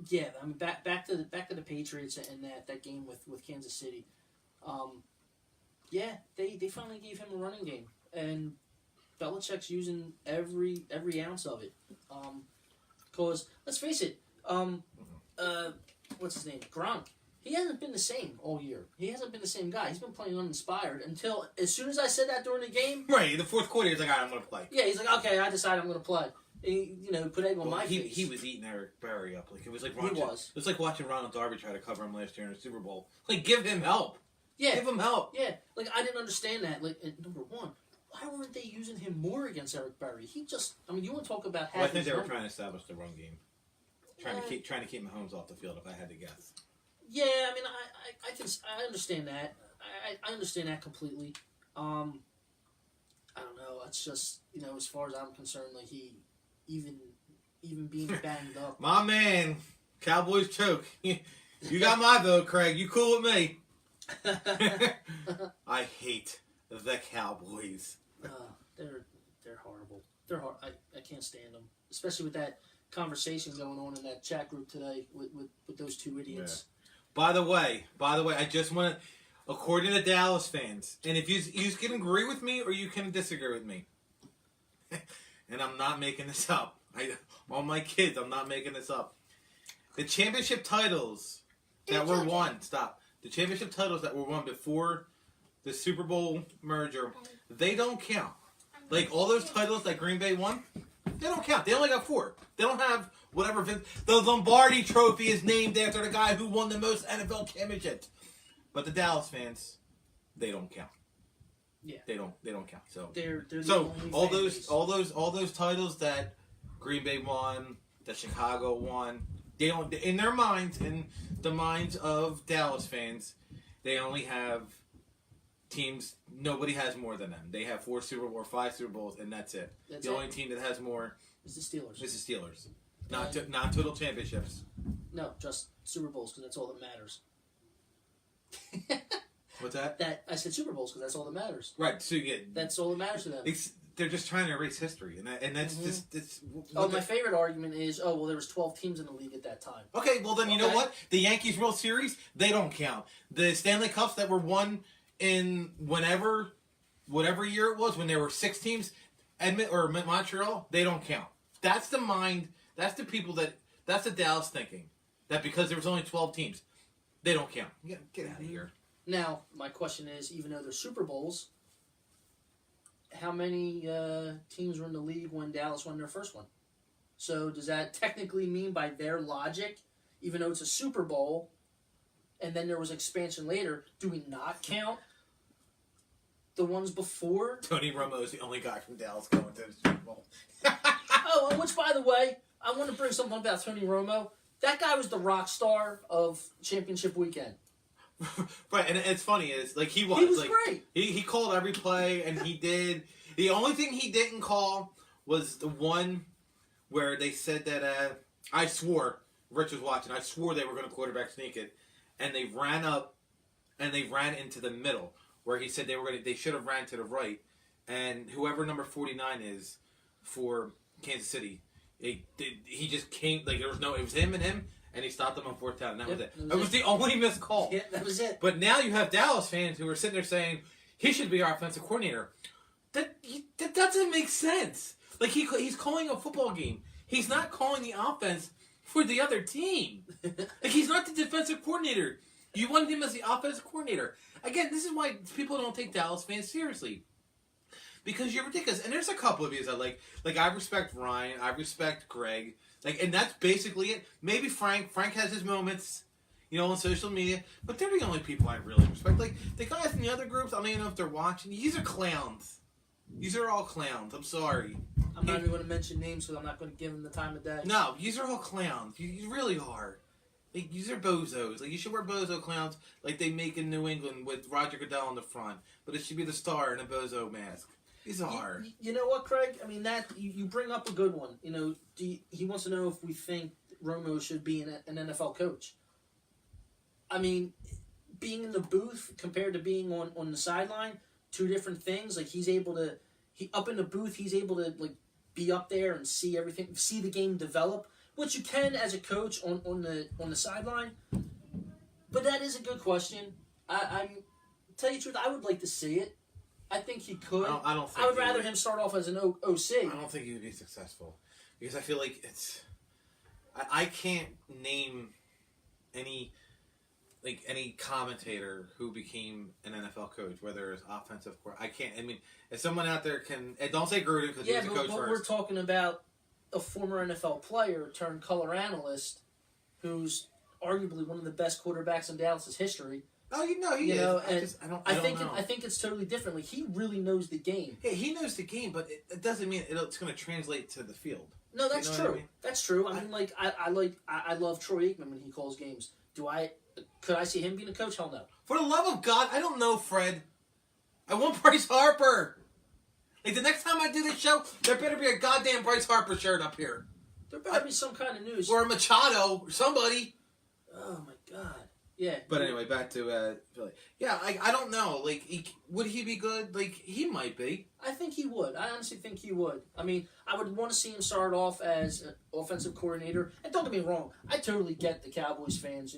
Yeah, I mean back to the Patriots and that game with Kansas City. Yeah, they finally gave him a running game, and Belichick's using every ounce of it. Cause let's face it, what's his name? Gronk. He hasn't been the same all year. He hasn't been the same guy. He's been playing uninspired until as soon as I said that during the game. Right, in the fourth quarter, he's like, all right, I'm going to play. Yeah, he's like, okay, I decided I'm going to play. He, put egg on my face. He was eating Eric Berry up. Like, it was like watching, He was. It was like watching Ronald Darby try to cover him last year in the Super Bowl. Like, give him help. Yeah. Give him help. Yeah, like, I didn't understand that. Like, number one, why weren't they using him more against Eric Berry? He just, you want to talk about Well, I think they were trying to establish the run game. Trying to keep Mahomes off the field, if I had to guess. Yeah, I understand that. I understand that completely. I don't know. It's just, as far as I'm concerned, like he even being banged up. My man, Cowboys choke. You got my vote, Craig. You cool with me? I hate the Cowboys. They're horrible. They're hard. I can't stand them, especially with that conversation going on in that chat group today with those two idiots. Yeah. By the way, I just want to, according to Dallas fans, and if you can agree with me or you can disagree with me, and I'm not making this up. All my kids, I'm not making this up. The championship titles that were won, the championship titles that were won before the Super Bowl merger, they don't count. Like, all those titles that Green Bay won, they don't count. They only got 4. They don't have whatever. The Lombardi Trophy is named after the guy who won the most NFL championships. But the Dallas fans, they don't count. Yeah. They don't count. So They're the so only all fan those base. all those titles that Green Bay won, that Chicago won, they don't, in their minds, in the minds of Dallas fans, they only have teams. Nobody has more than them. They have 4 Super Bowls or 5 Super Bowls, and that's it. The only team that has more is the Steelers. is the Steelers. Not total championships. No, just Super Bowls because that's all that matters. What's that? That I said Super Bowls because that's all that matters. Right. So you get That's all that matters to them. they're just trying to erase history, and that's just it's. My favorite argument is, there was 12 teams in the league at that time. Okay, well then you know Okay. what? The Yankees World Series, they don't count. The Stanley Cups that were won in whatever year it was, when there were 6 teams, Montreal, they don't count. That's the mind. That's the people that's the Dallas thinking that because there was only 12 teams, they don't count. Get out of here. Now, my question is, even though they're Super Bowls, how many teams were in the league when Dallas won their first one? So does that technically mean, by their logic, even though it's a Super Bowl, and then there was expansion later, do we not count the ones before? Tony Romo is the only guy from Dallas going to the Super Bowl. Oh, and which, by the way, I want to bring something about Tony Romo. That guy was the rock star of championship weekend. Right, and it's funny is like he was great. He called every play, and he did. The only thing he didn't call was the one where they said that I swore Rich was watching. I swore they were going to quarterback sneak it, and they ran up and they ran into the middle where he said they should have ran to the right, and whoever number 49 is for Kansas City, he just came like there was no. It was him, and he stopped them on 4th down, and that was it. That was the only missed call. Yeah, that was it. But now you have Dallas fans who are sitting there saying he should be our offensive coordinator. That doesn't make sense. Like he's calling a football game. He's not calling the offense for the other team. Like he's not the defensive coordinator. You wanted him as the offensive coordinator. Again, this is why people don't take Dallas fans seriously. Because you're ridiculous. And there's a couple of you that like I respect Ryan, I respect Greg. Like, and that's basically it. Maybe Frank has his moments, on social media, but they're the only people I really respect. Like, the guys in the other groups, I don't even know if they're watching. These are clowns. These are all clowns. I'm sorry. I'm not even going to mention names because I'm not going to give them the time of day. No, these are all clowns. You really are. Like, these are bozos. Like, you should wear bozo clowns like they make in New England with Roger Goodell on the front. But it should be the star in a bozo mask. These are. You know what, Craig? I mean, that you bring up a good one. He wants to know if we think Romo should be an NFL coach. I mean, being in the booth compared to being on the sideline, 2 different things. Like up in the booth, he's able to like be up there and see everything, see the game develop, which you can as a coach on the sideline. But that is a good question. I'm tell you the truth, I would like to see it. I think he could. I don't think I would rather him start off as an OC. I don't think he would be successful because I feel like it's. I can't name any commentator who became an NFL coach, whether it's offensive or I can't. I mean, if someone out there can, and don't say Gruden because he was a coach but first. We're talking about a former NFL player turned color analyst, who's arguably one of the best quarterbacks in Dallas' history. Oh, he is. I think it's totally different. Like, he really knows the game. Yeah, he knows the game, but it doesn't mean it's going to translate to the field. No, that's true. What I mean? That's true. I mean, like I love Troy Aikman when he calls games. Could I see him being a coach? Hell no. For the love of God, I don't know, Fred. I want Bryce Harper. Like, the next time I do this show, there better be a goddamn Bryce Harper shirt up here. There better be some kind of news. Or a Machado, or somebody. Oh my God. Yeah. But anyway, back to Philly. Yeah, I don't know. Like, would he be good? Like, he might be. I think he would. I honestly think he would. I mean, I would want to see him start off as an offensive coordinator. And don't get me wrong, I totally get the Cowboys fans,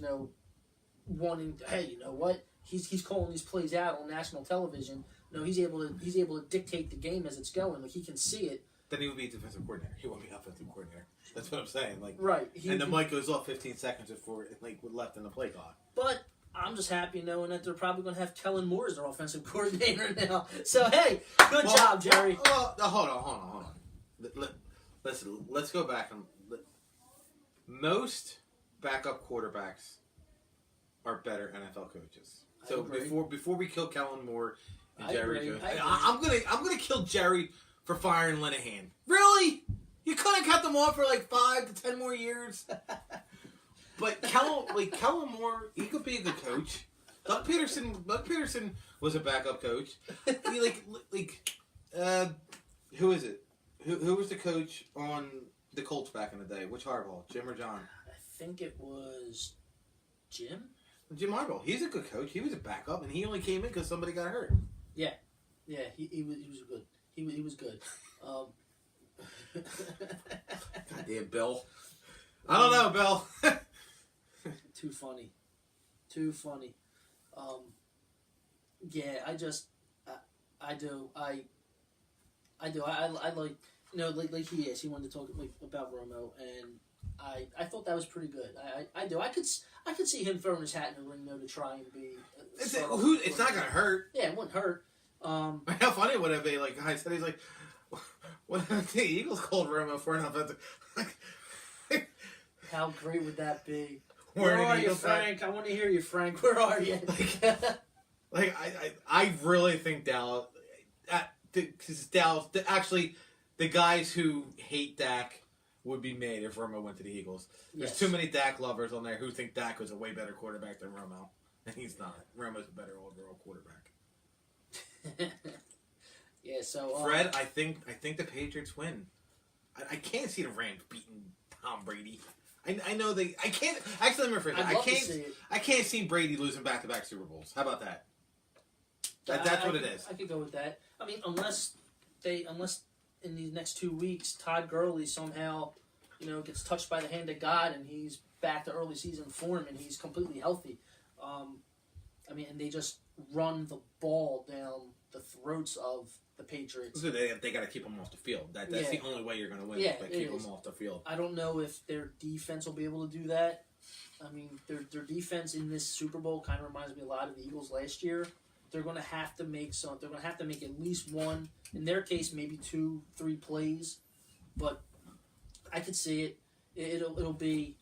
wanting to, hey, you know what? He's calling these plays out on national television. He's able to dictate the game as it's going. Like, he can see it. Then he would be defensive coordinator. He won't be offensive coordinator. That's what I'm saying. Like, right. And the mic goes off 15 seconds before we're left in the play clock. But I'm just happy knowing that they're probably going to have Kellen Moore as their offensive coordinator now. So, hey, good job, Jerry. Hold on. Listen, let's go back. Most backup quarterbacks are better NFL coaches. So before we kill Kellen Moore I Jerry agree. Jones. I agree. I'm gonna kill Jerry for firing Linehan. Really? You couldn't cut them off for like 5 to 10 more years. But Kellen Moore, he could be a good coach. Doug Peterson was a backup coach. Who is it? Who was the coach on the Colts back in the day? Which Harbaugh? Jim or John? I think it was Jim. Jim Harbaugh. He's a good coach. He was a backup, and he only came in because somebody got hurt. Yeah, he was good. He was good. Goddamn Bill. I don't know, Bill. Too funny. Yeah, I do. I like, like he is. He wanted to talk about Romo, and I thought that was pretty good. I do. I could see him throwing his hat in the ring though to try and be. It's not gonna hurt. Yeah, it wouldn't hurt. How funny would it be? Like I said, he's like, what the Eagles called Romo for an offensive. How great would that be? Where are you, Frank? I want to hear you, Frank. Where are you? I really think Dallas. Because Dallas, actually, the guys who hate Dak would be made if Romo went to the Eagles. There's too many Dak lovers on there who think Dak was a way better quarterback than Romo, and he's not. Romo's a better overall quarterback. Yeah. So Fred, I think the Patriots win. I can't see the Rams beating Tom Brady. I know they. I can't. Actually, let me rephrase that. I can't see Brady losing back-to-back Super Bowls. How about that? That's what it is. I could go with that. I mean, unless in these next 2 weeks, Todd Gurley somehow, gets touched by the hand of God and he's back to early season form and he's completely healthy. And they just run the ball down the throats of the Patriots. So they got to keep them off the field. That's the only way you're going to win. Yeah, is by keep them off the field. I don't know if their defense will be able to do that. I mean, their defense in this Super Bowl kind of reminds me a lot of the Eagles last year. They're going to have to make They're going to have to make at least one. In their case, maybe 2, 3 plays. But I could see it. It'll be.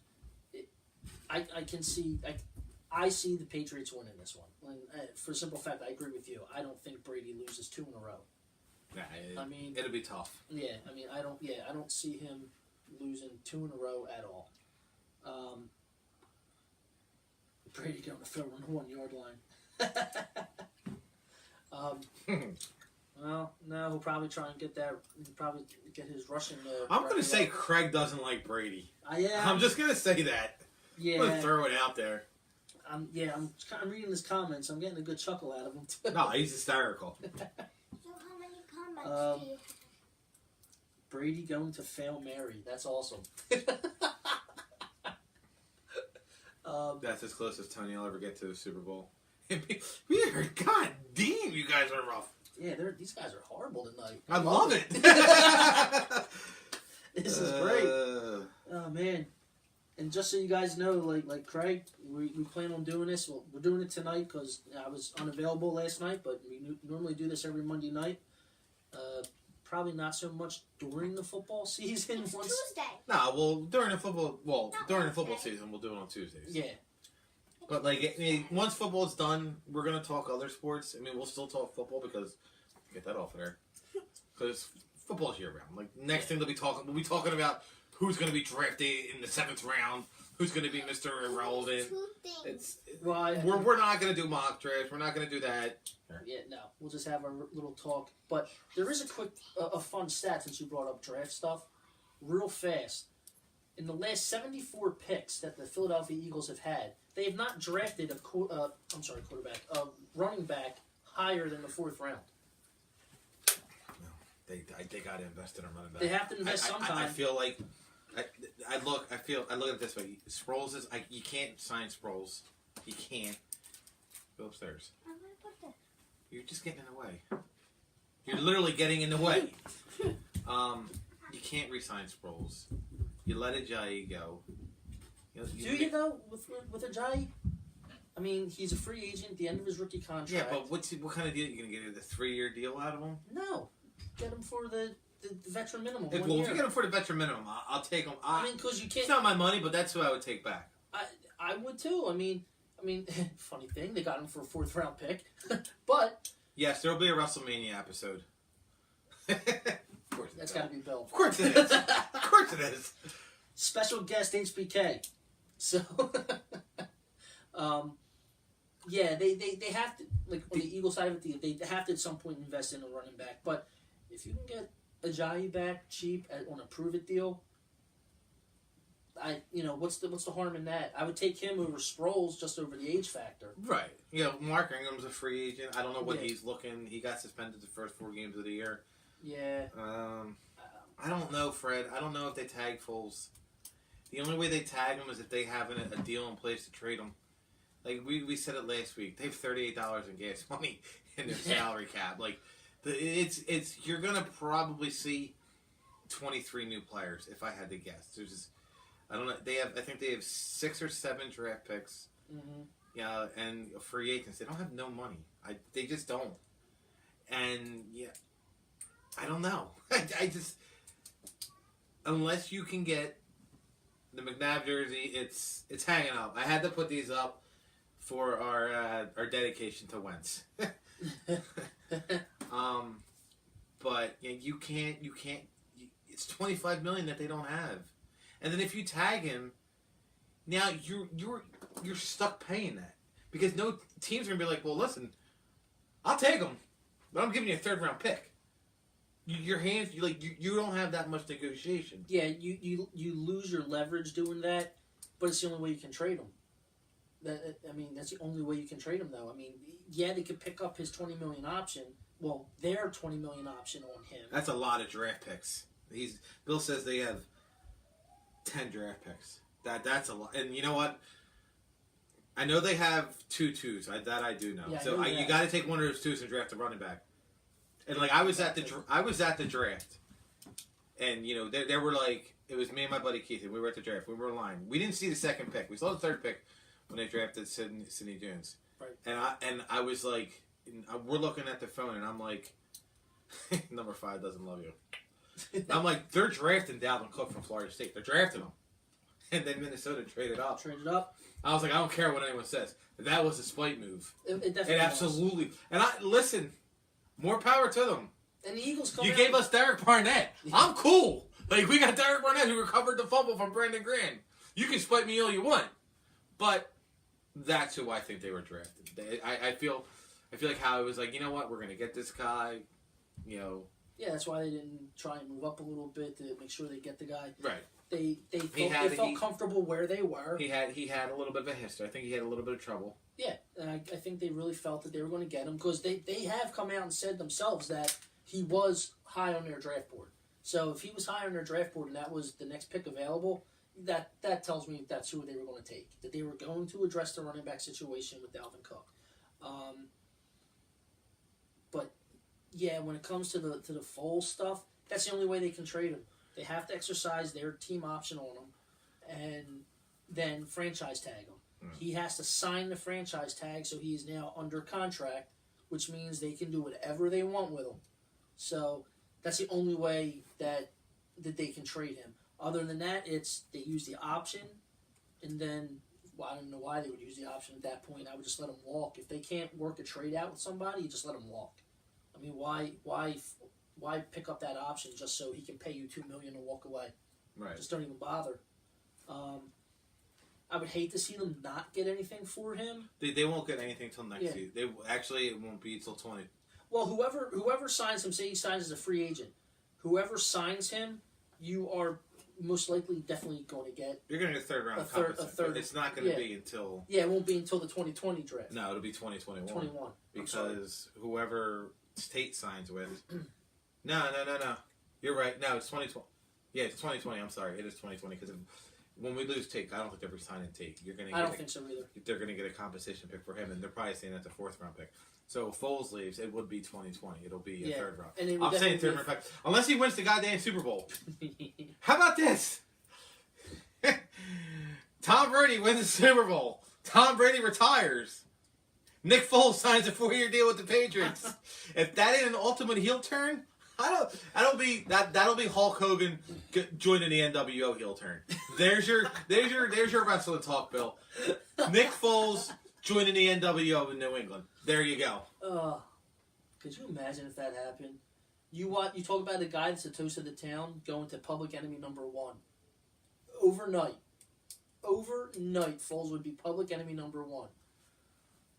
I can see. I see the Patriots winning this one. And, for a simple fact, I agree with you. I don't think Brady loses 2 in a row. Yeah, I mean, it'll be tough. Yeah, I mean, I don't see him losing 2 in a row at all. Brady going to throw on the 1-yard line. Well, no, he'll probably try and get that. He'll probably get his rushing. I'm going to say Craig doesn't like Brady. Yeah. I'm just going to say that. Yeah. I'm going to throw it out there. I'm reading his comments. I'm getting a good chuckle out of him too. No, he's hysterical. So how many comments do you have? Brady going to fail Mary. That's awesome. That's as close as Tony will ever get to the Super Bowl. God damn, you guys are rough. Yeah, these guys are horrible tonight. I love it. This is great. Oh man! And just so you guys know, like Craig, we plan on doing this. Well, we're doing it tonight because I was unavailable last night, but we normally do this every Monday night. Probably not so much during the football season. It's Tuesday. No, well, during the football season, we'll do it on Tuesdays. Yeah. But once football's done, we're gonna talk other sports. I mean, we'll still talk football because get that off of there. Because football's year round. Like next thing we'll be talking about who's gonna be drafted in the 7th round, who's gonna be Mr. Irrelevant. We're not gonna do mock drafts. We're not gonna do that. Yeah, no. We'll just have a little talk. But there is a fun stat since you brought up draft stuff. Real fast. In the last 74 picks that the Philadelphia Eagles have had, they have not drafted a running back higher than the 4th round. No, they got to invest in a running back. They have to invest sometime. I feel like I look at it this way. Sproles is you can't sign Sproles. You can't. Go upstairs. I'm gonna put this. You're just getting in the way. You're literally getting in the way. You can't re-sign Sproles. You let Ajayi go. Do you though with Ajayi? I mean, he's a free agent at the end of his rookie contract. Yeah, but what kind of deal are you going to get? A 3-year deal out of him? No, get him for the veteran minimum. If you get him for the veteran minimum, I'll take him. I mean, because you can't. It's not my money, but that's who I would take back. I would too. I mean, funny thing, they got him for a 4th round pick, but Yes, there will be a WrestleMania episode. Of course That's got to be Bill. Of course it is. Of course it is. Special guest HBK. So, yeah, they have to, like, on the Eagle side of it, they have to at some point invest in a running back. But if you can get Ajayi back cheap on a prove-it deal, what's the harm in that? I would take him over Sproles just over the age factor. Right. Mark Ingram's a free agent. I don't know what he's looking. He got suspended the first 4 games of the year. Yeah. I don't know, Fred. I don't know if they tag Foles. The only way they tag him is if they have a deal in place to trade him. Like we said it last week, they have $38 in gas money in their salary cap. Like it's you're gonna probably see 23 new players if I had to guess. There's just, I don't know. I think they have 6 or 7 draft picks. Mm-hmm. Yeah, and free agents. They don't have no money. They just don't. And yeah, I don't know. I just, unless you can get the McNabb jersey, it's hanging up. I had to put these up for our dedication to Wentz. But you can't. It's $25 million that they don't have, and then if you tag him, now you're stuck paying that because no teams are gonna be like, well, listen, I'll take him, but I'm giving you a 3rd round pick. Your hands, you don't have that much negotiation. Yeah, you lose your leverage doing that, but it's the only way you can trade him. That's the only way you can trade him, though. I mean, yeah, they could pick up his $20 million option. Well, their $20 million option on him. That's a lot of draft picks. Bill says they have 10 draft picks. That's a lot. And you know what? I know they have 2 twos. That I do know. Yeah, so you got to take one of those 2s and draft a running back. And like I was at the draft, and there were like, it was me and my buddy Keith, and we were at the draft. We were in line. We didn't see the 2nd pick. We saw the 3rd pick when they drafted Sidney Jones. Right. And I was like, we're looking at the phone, and I'm like, number 5 doesn't love you. I'm like, they're drafting Dalvin Cook from Florida State. They're drafting him, and then Minnesota traded up. I was like, I don't care what anyone says. That was a spite move. It definitely It absolutely was. And listen. More power to them. And the Eagles You gave us Derek Barnett. I'm cool. Like, we got Derek Barnett who recovered the fumble from Brandon Graham. You can spite me all you want. But that's who I think they were drafted. I feel like how it was like, you know what, we're going to get this guy, Yeah, that's why they didn't try and move up a little bit to make sure they get the guy. Right. They felt comfortable where they were. He had a little bit of a history. I think he had a little bit of trouble. Yeah, and I think they really felt that they were going to get him because they have come out and said themselves that he was high on their draft board. So if he was high on their draft board and that was the next pick available, that tells me that's who they were going to take. That they were going to address the running back situation with Dalvin Cook. But yeah, when it comes to the Foles stuff, that's the only way they can trade him. They have to exercise their team option on him, and then franchise tag him. He has to sign the franchise tag, so he is now under contract, which means they can do whatever they want with him. So that's the only way that they can trade him. Other than that, they use the option, and then I don't know why they would use the option at that point. I would just let him walk. If they can't work a trade out with somebody, you just let him walk. I mean, why pick up that option just so he can pay you $2 million and walk away? Right. Just don't even bother. I would hate to see them not get anything for him. They won't get anything till next season. It won't be until 20. Well, whoever signs him, say he signs as a free agent, whoever signs him, you are most likely definitely going to get. You're going to get 3rd round. A third. It's not going to be until. Yeah, it won't be until the 2020 draft. No, it'll be 2021. 21. Because whoever Tate signs with. No. You're right. No, it's 2020. Yeah, it's 2020. I'm sorry. It is 2020 because when we lose Tate, I don't think they're resigning Tate. I don't think so either. They're going to get a compensation pick for him, and they're probably saying that's a 4th round pick. So if Foles leaves, it would be 2020. It'll be a 3rd round. And I'm saying 3rd round pick. Unless he wins the goddamn Super Bowl. How about this? Tom Brady wins the Super Bowl. Tom Brady retires. Nick Foles signs a 4-year deal with the Patriots. If that ain't an ultimate heel turn, that'll be Hulk Hogan joining the NWO heel turn. There's your wrestling talk, Bill. Nick Foles joining the NWO in New England. There you go. Could you imagine if that happened? You talk about the guy that's the toast of the town going to public enemy number one. Overnight, Foles would be public enemy number one.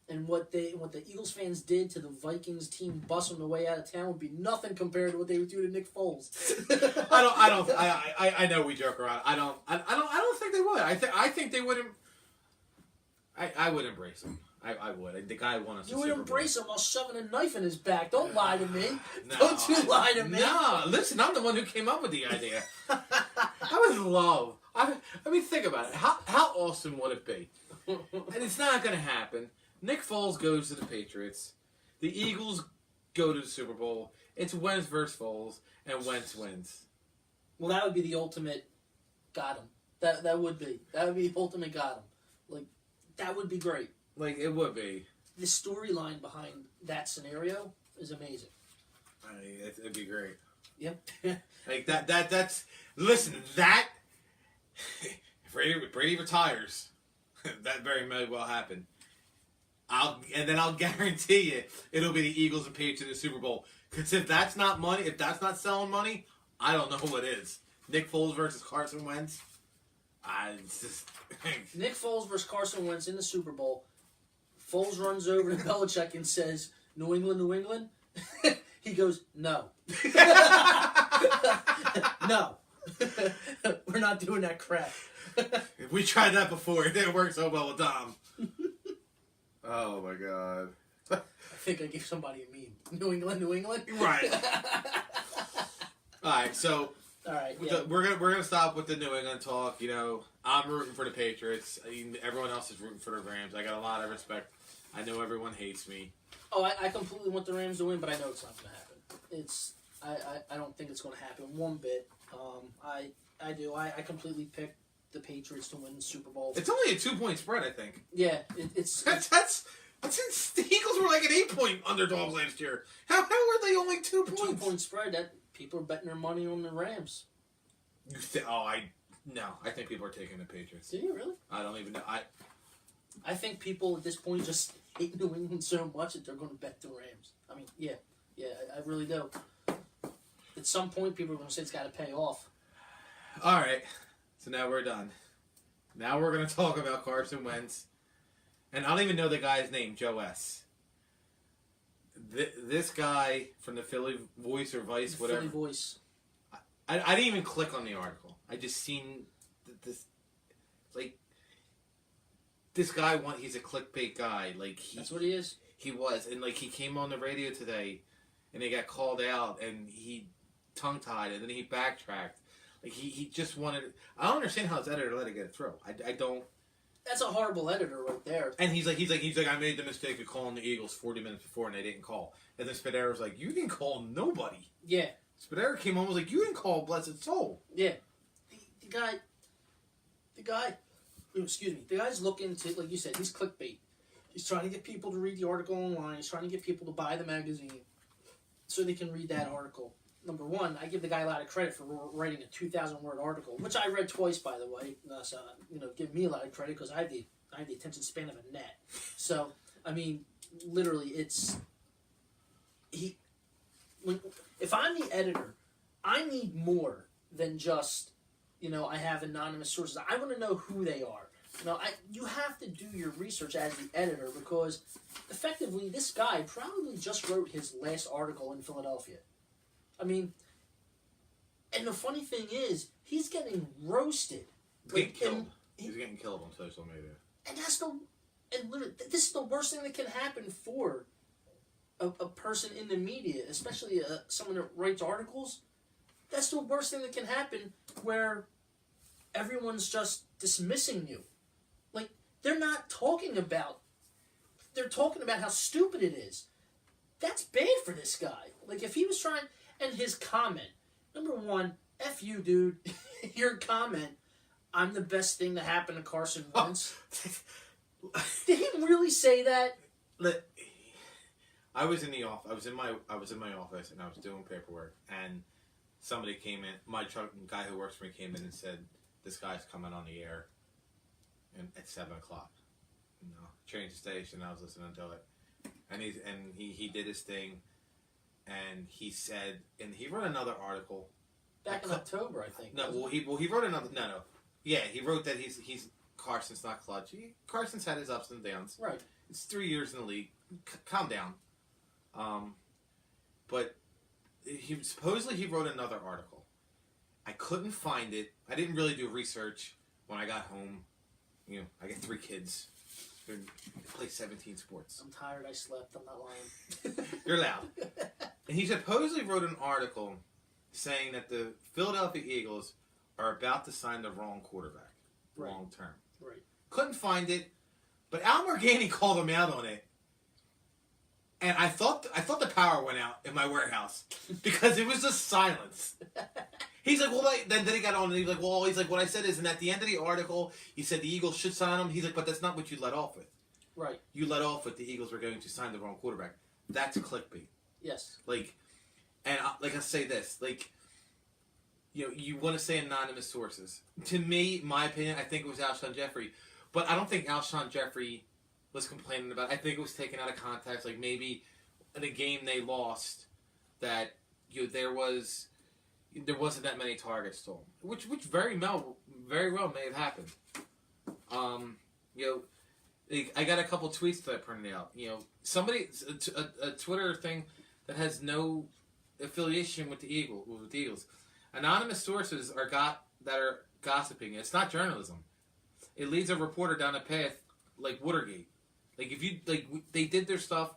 And what the Eagles fans did to the Vikings team bus on the way out of town would be nothing compared to what they would do to Nick Foles. I know we joke around. I don't think they would. I think they wouldn't. I would embrace him. I would. The guy won us. You would embrace him while shoving a knife in his back. Don't lie to me. No, Don't you lie to me. No, listen, I'm the one who came up with the idea. I would love. I mean, think about it. How awesome would it be? And it's not going to happen. Nick Foles goes to the Patriots. The Eagles go to the Super Bowl. It's Wentz versus Foles, and Wentz wins. Well, that would be the ultimate got him. That would be. That would be the ultimate got him. Like, that would be great. Like, it would be. The storyline behind that scenario is amazing. I mean, it'd be great. Yep. Like, that's... Listen, that... If Brady retires, that very may well happen. I'll guarantee you it'll be the Eagles and Patriots in the Super Bowl. Because if that's not money, if that's not selling money, I don't know what is. Nick Foles versus Carson Wentz. It's just Nick Foles versus Carson Wentz in the Super Bowl. Foles runs over to Belichick and says, "New England, New England." He goes, "No, no, we're not doing that crap." We tried that before. It didn't work so well with Dom. Oh my god. I think I gave somebody a meme. New England, New England. Right. All right. So. All right. Yeah. We're gonna stop with the New England talk. You know, I'm rooting for the Patriots. I mean, everyone else is rooting for the Rams. I got a lot of respect. I know everyone hates me. Oh, I completely want the Rams to win, but I know it's not going to happen. I don't think it's going to happen one bit. I do. I completely picked the Patriots to win the Super Bowl. It's only a 2-point spread, I think. Yeah, it's that's the Eagles were like an 8-point underdog last year. How were they only 2 points? 2-point spread. That people are betting their money on the Rams. I think people are taking the Patriots. Do you really? I don't even know. I think people at this point just hate New England so much that they're going to bet the Rams. I mean, yeah, I really do. At some point, people are going to say it's got to pay off. All right, so now we're done. Now we're going to talk about Carson Wentz. And I don't even know the guy's name, Joe S. This guy from the Philly Voice or Vice, whatever. Philly Voice. I didn't even click on the article. I just seen this, like, this guy, he's a clickbait guy. Like, That's what he is? He was. And, like, he came on the radio today, and he got called out, and he tongue-tied, and then he backtracked. Like, he just wanted... I don't understand how his editor let it get through. I don't... That's a horrible editor right there. And he's like, I made the mistake of calling the Eagles 40 minutes before, and they didn't call. And then Spadera was like, you didn't call nobody. Yeah. Spadera came on and was like, you didn't call Blessed Soul. Yeah. The guy, excuse me, the guy's looking to, like you said, he's clickbait. He's trying to get people to read the article online. He's trying to get people to buy the magazine so they can read that article. Number one, I give the guy a lot of credit for writing a 2,000-word article, which I read twice, by the way. So, give me a lot of credit because I have the attention span of a gnat. So, I mean, literally, if I'm the editor, I need more than just, I have anonymous sources. I want to know who they are. You have to do your research as the editor because, effectively, this guy probably just wrote his last article in Philadelphia. I mean, and the funny thing is, he's getting roasted. He's getting killed on social media. And literally, this is the worst thing that can happen for a person in the media, especially someone that writes articles. That's the worst thing that can happen where everyone's just dismissing you. Like, they're talking about how stupid it is. That's bad for this guy. Like, if he was trying... And his comment, number one, F you, dude. Your comment, I'm the best thing to happen to Carson Wentz. Did he really say that? I was in the office. I was in my office and I was doing paperwork, and somebody came in. My guy who works for me came in and said, "This guy's coming on the air, at 7:00." Changed the station. I was listening to it, and he did his thing. and he said, and he wrote another article. Back in October, I think. No, he wrote another. No. Yeah, he wrote that he's Carson's not clutch. Carson's had his ups and downs. Right. It's 3 years in the league. Calm down. But he wrote another article. I couldn't find it. I didn't really do research when I got home. I got 3 kids. They play 17 sports. I'm tired. I slept. I'm not lying. You're loud. And he supposedly wrote an article saying that the Philadelphia Eagles are about to sign the wrong quarterback, long term. Right. Couldn't find it, but Al Morganti called him out on it. And I thought the power went out in my warehouse because it was just silence. He's like, well, then he got on and he's like, what I said is, and at the end of the article, he said the Eagles should sign him. He's like, but that's not what you let off with. Right. You let off with the Eagles were going to sign the wrong quarterback. That's clickbait. Yes. And I say this, you want to say anonymous sources. To me, my opinion, I think it was Alshon Jeffrey, but I don't think Alshon Jeffrey was complaining about it. I think it was taken out of context. Like maybe in a game they lost, that there wasn't that many targets to him, which very well may have happened. I got a couple tweets that I printed out. Somebody a Twitter thing that has no affiliation with the Eagles. Anonymous sources are gossiping. It's not journalism. It leads a reporter down a path like Watergate. They did their stuff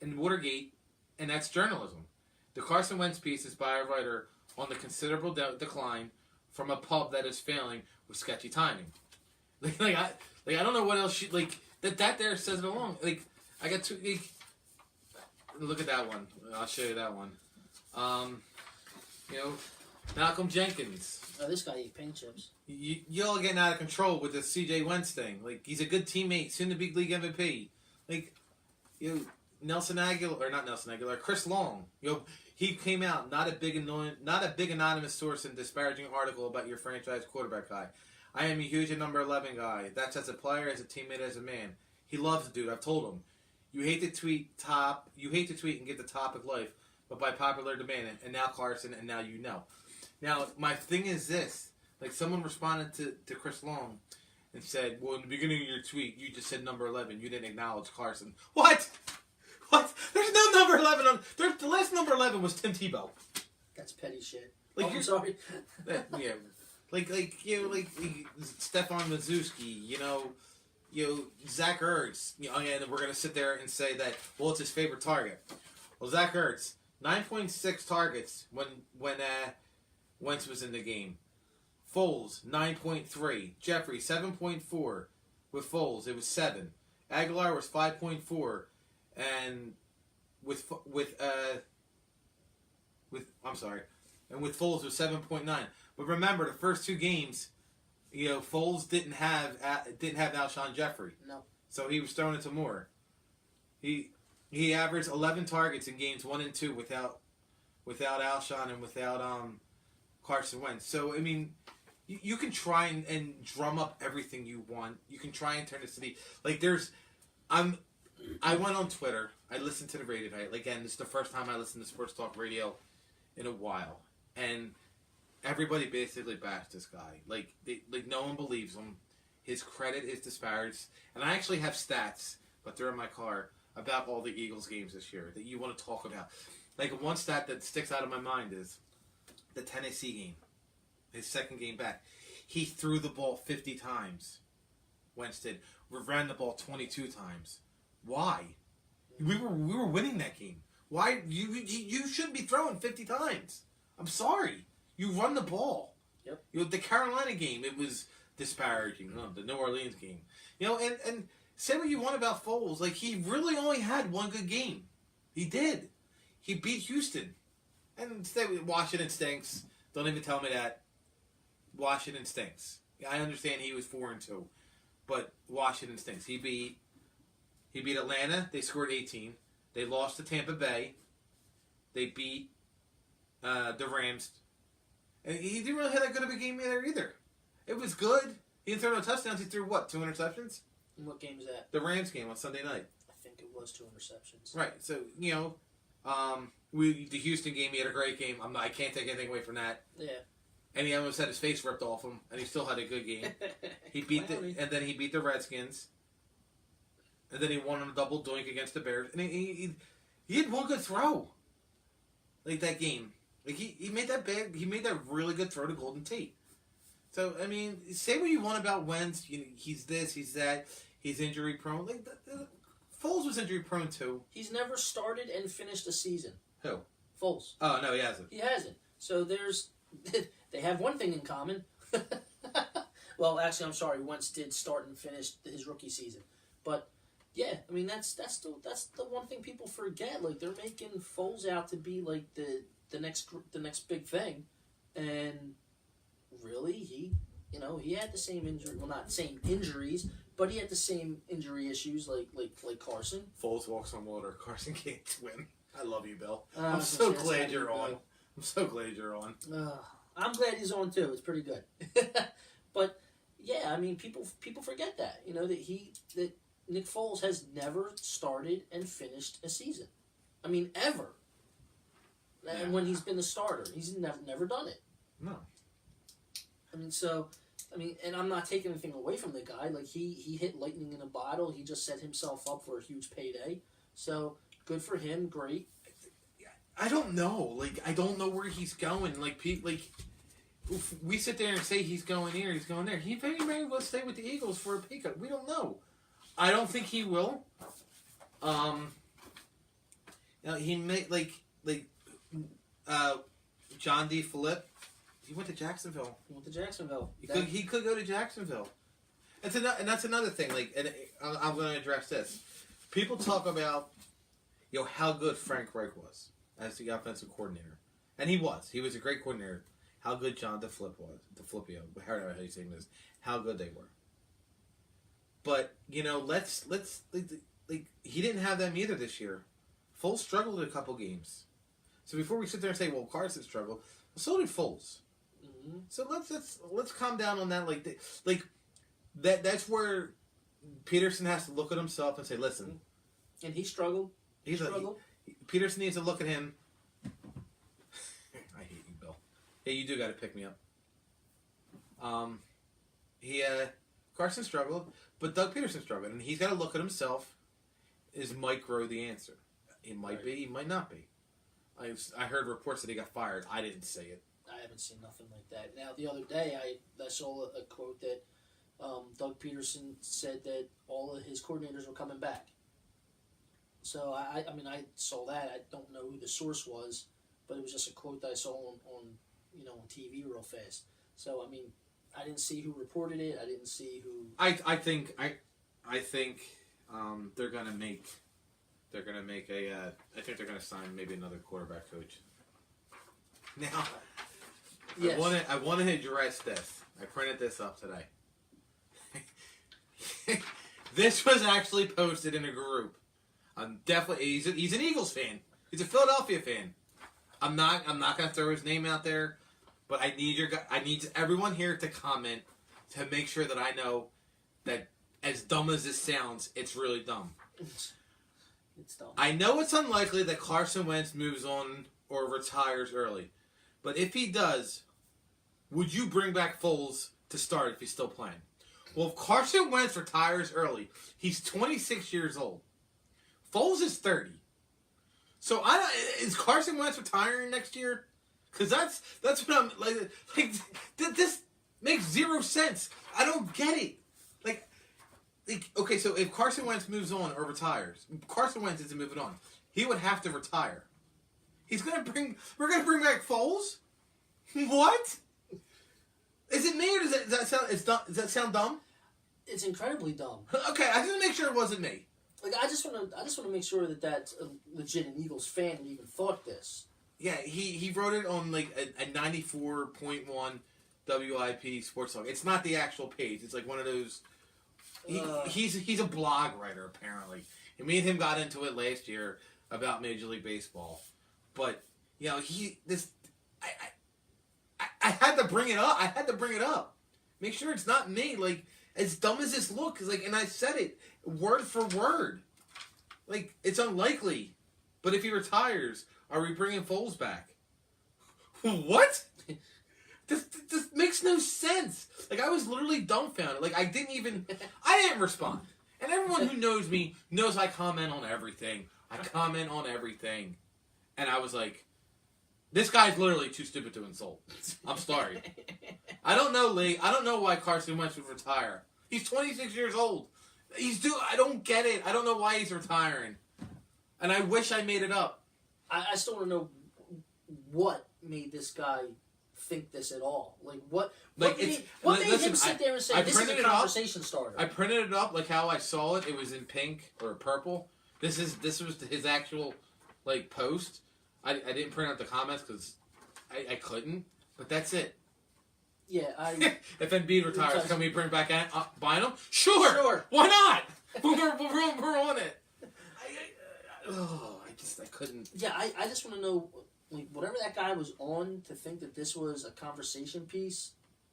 in Watergate, and that's journalism. The Carson Wentz piece is by a writer on the considerable decline from a pub that is failing with sketchy timing. I don't know what else that there says it along. I got two. Look at that one. I'll show you that one. Malcolm Jenkins. Oh, this guy ate paint chips. Y'all getting out of control with the CJ Wentz thing. He's a good teammate, soon to be league MVP. Chris Long. He came out, not a big anonymous source and disparaging article about your franchise quarterback guy. I am a huge number 11 guy. That's as a player, as a teammate, as a man. He loves the dude. I've told him. You hate to tweet and get the topic life, but by popular demand, and now Carson, and now you know. Now, my thing is this. Someone responded to Chris Long and said, well, in the beginning of your tweet, you just said number 11. You didn't acknowledge Carson. What? There's no number 11 on... The last number 11 was Tim Tebow. That's petty shit. I'm sorry. Yeah. Stefan Mazewski, Zach Ertz. And we're going to sit there and say that, well, it's his favorite target. Well, Zach Ertz, 9.6 targets when Wentz was in the game. Foles, 9.3. Jeffrey, 7.4. With Foles, it was 7. Aguilar was 5.4. And with Foles it was 7.9. But remember, the first 2 games, Foles didn't have Alshon Jeffrey. No. So he was throwing it to Moore. He averaged 11 targets in games 1 and 2 without Alshon and without Carson Wentz. So you can try and drum up everything you want. You can try and turn the city I went on Twitter. I listened to the radio. Again, this is the first time I listened to sports talk radio in a while, and everybody basically bashed this guy. No one believes him. His credit is disparaged, and I actually have stats, but they're in my car about all the Eagles games this year that you want to talk about. One stat that sticks out of my mind is the Tennessee game, his second game back. He threw the ball 50 times. Wentz did. We ran the ball 22 times. Why? We were winning that game. Why you shouldn't be throwing 50 times. I'm sorry. You run the ball. Yep. The Carolina game, it was disparaging. The New Orleans game. And say what you want about Foles. He really only had one good game. He did. He beat Houston. And Washington stinks. Don't even tell me that. Washington stinks. I understand he was 4-2, but Washington stinks. He beat Atlanta. They scored 18. They lost to Tampa Bay. They beat the Rams. And he didn't really have that good of a game either. It was good. He didn't throw no touchdowns. He threw, 2 interceptions? And what game is that? The Rams game on Sunday night. I think it was 2 interceptions. Right. So, The Houston game, he had a great game. I can't take anything away from that. Yeah. And he almost had his face ripped off him, and he still had a good game. And then he beat the Redskins. And then he won on a double doink against the Bears. And he had one good throw. Like that game. Like he made that really good throw to Golden Tate. So I mean, say what you want about Wentz. He's this, he's that, he's injury prone. Like Foles was injury prone too. He's never started and finished a season. Who? Foles. Oh no, he hasn't. He hasn't. So they have one thing in common. Well, actually, I'm sorry. Wentz did start and finish his rookie season, but yeah, I mean that's the one thing people forget. Like they're making Foles out to be like the next big thing, and really he had the same injury. Well, not same injuries, but he had the same injury issues like Carson. Foles walks on water. Carson can't swim. I love you, Bill. I'm so glad you're on. I'm so glad you're on. I'm glad he's on too. It's pretty good. But yeah, I mean, people forget that that Nick Foles has never started and finished a season. I mean, ever. And Yeah. when he's been the starter, he's never done it. No. I mean, and I'm not taking anything away from the guy. Like he hit lightning in a bottle. He just set himself up for a huge payday. So good for him. Great. I don't know. Like I don't know where he's going. Like if we sit there and say he's going here, he's going there. He very well stay with the Eagles for a pay cut. We don't know. I don't think he will. He may John D. Phillip. He went to Jacksonville. He could go to Jacksonville. And that's another thing. I'm going to address this. People talk about how good Frank Reich was as the offensive coordinator, and he was. He was a great coordinator. How good John DeFlip was. DeFlipio, however you say this. How good they were. But let's he didn't have them either this year. Foles struggled in a couple games. So before we sit there and say, well, Carson struggled, so did Foles. Mm-hmm. So let's calm down on that. That's where Peterson has to look at himself and say, listen. And he struggled. Peterson needs to look at him. I hate you, Bill. Hey, you do got to pick me up. Carson struggled, but Doug Peterson struggled, and he's got to look at himself. Is Mike Rowe the answer? He might be. He might not be. I heard reports that he got fired. I didn't say it. I haven't seen nothing like that. Now, the other day, I saw a quote that Doug Peterson said that all of his coordinators were coming back. So, I saw that. I don't know who the source was, but it was just a quote that I saw on TV real fast. So, I mean, I didn't see who reported it. I didn't see who... I think they're gonna make a. I think they're gonna sign maybe another quarterback coach. Now, yes. I want to address this. I printed this up today. This was actually posted in a group. I'm definitely he's an Eagles fan. He's a Philadelphia fan. I'm not gonna throw his name out there, but I need everyone here to comment to make sure that I know that as dumb as this sounds, it's really dumb. It's dumb. I know it's unlikely that Carson Wentz moves on or retires early, but if he does, would you bring back Foles to start if he's still playing? Well, if Carson Wentz retires early, he's 26 years old. Foles is 30. So is Carson Wentz retiring next year? Because that's what I'm like. This makes zero sense. I don't get it. Okay, so if Carson Wentz moves on or retires, Carson Wentz isn't moving on. He would have to retire. We're gonna bring back Foles? What? Is it me or does that sound dumb? It's incredibly dumb. Okay, I just want to make sure it wasn't me. I just want to make sure that that's a legit an Eagles fan who even thought this. Yeah, he wrote it on a 94.1 WIP Sports Talk. It's not the actual page. It's like one of those. He's a blog writer apparently. And me and him got into it last year about Major League Baseball, but I had to bring it up. Make sure it's not me. As dumb as this looks, and I said it word for word. It's unlikely But if he retires, are we bringing Foles back? What? This makes no sense. Like, I was literally dumbfounded. Like, I didn't respond. And everyone who knows me knows I comment on everything. And I was like, this guy's literally too stupid to insult. I'm sorry. I don't know, Lee. I don't know why Carson Wentz would retire. He's 26 years old. I don't get it. I don't know why he's retiring. And I wish I made it up. I still want to know what made this guy think this at all. Like, what made him sit there and say, this is a conversation starter? I printed it up like how I saw it. It was in pink or purple. This was his actual, like, post. I didn't print out the comments because I couldn't. But that's it. Yeah, if Embiid retires, can we bring back Bynum? Sure. Why not? We're on it. I couldn't. Yeah, I just want to know, like, whatever that guy was on to think that this was a conversation piece.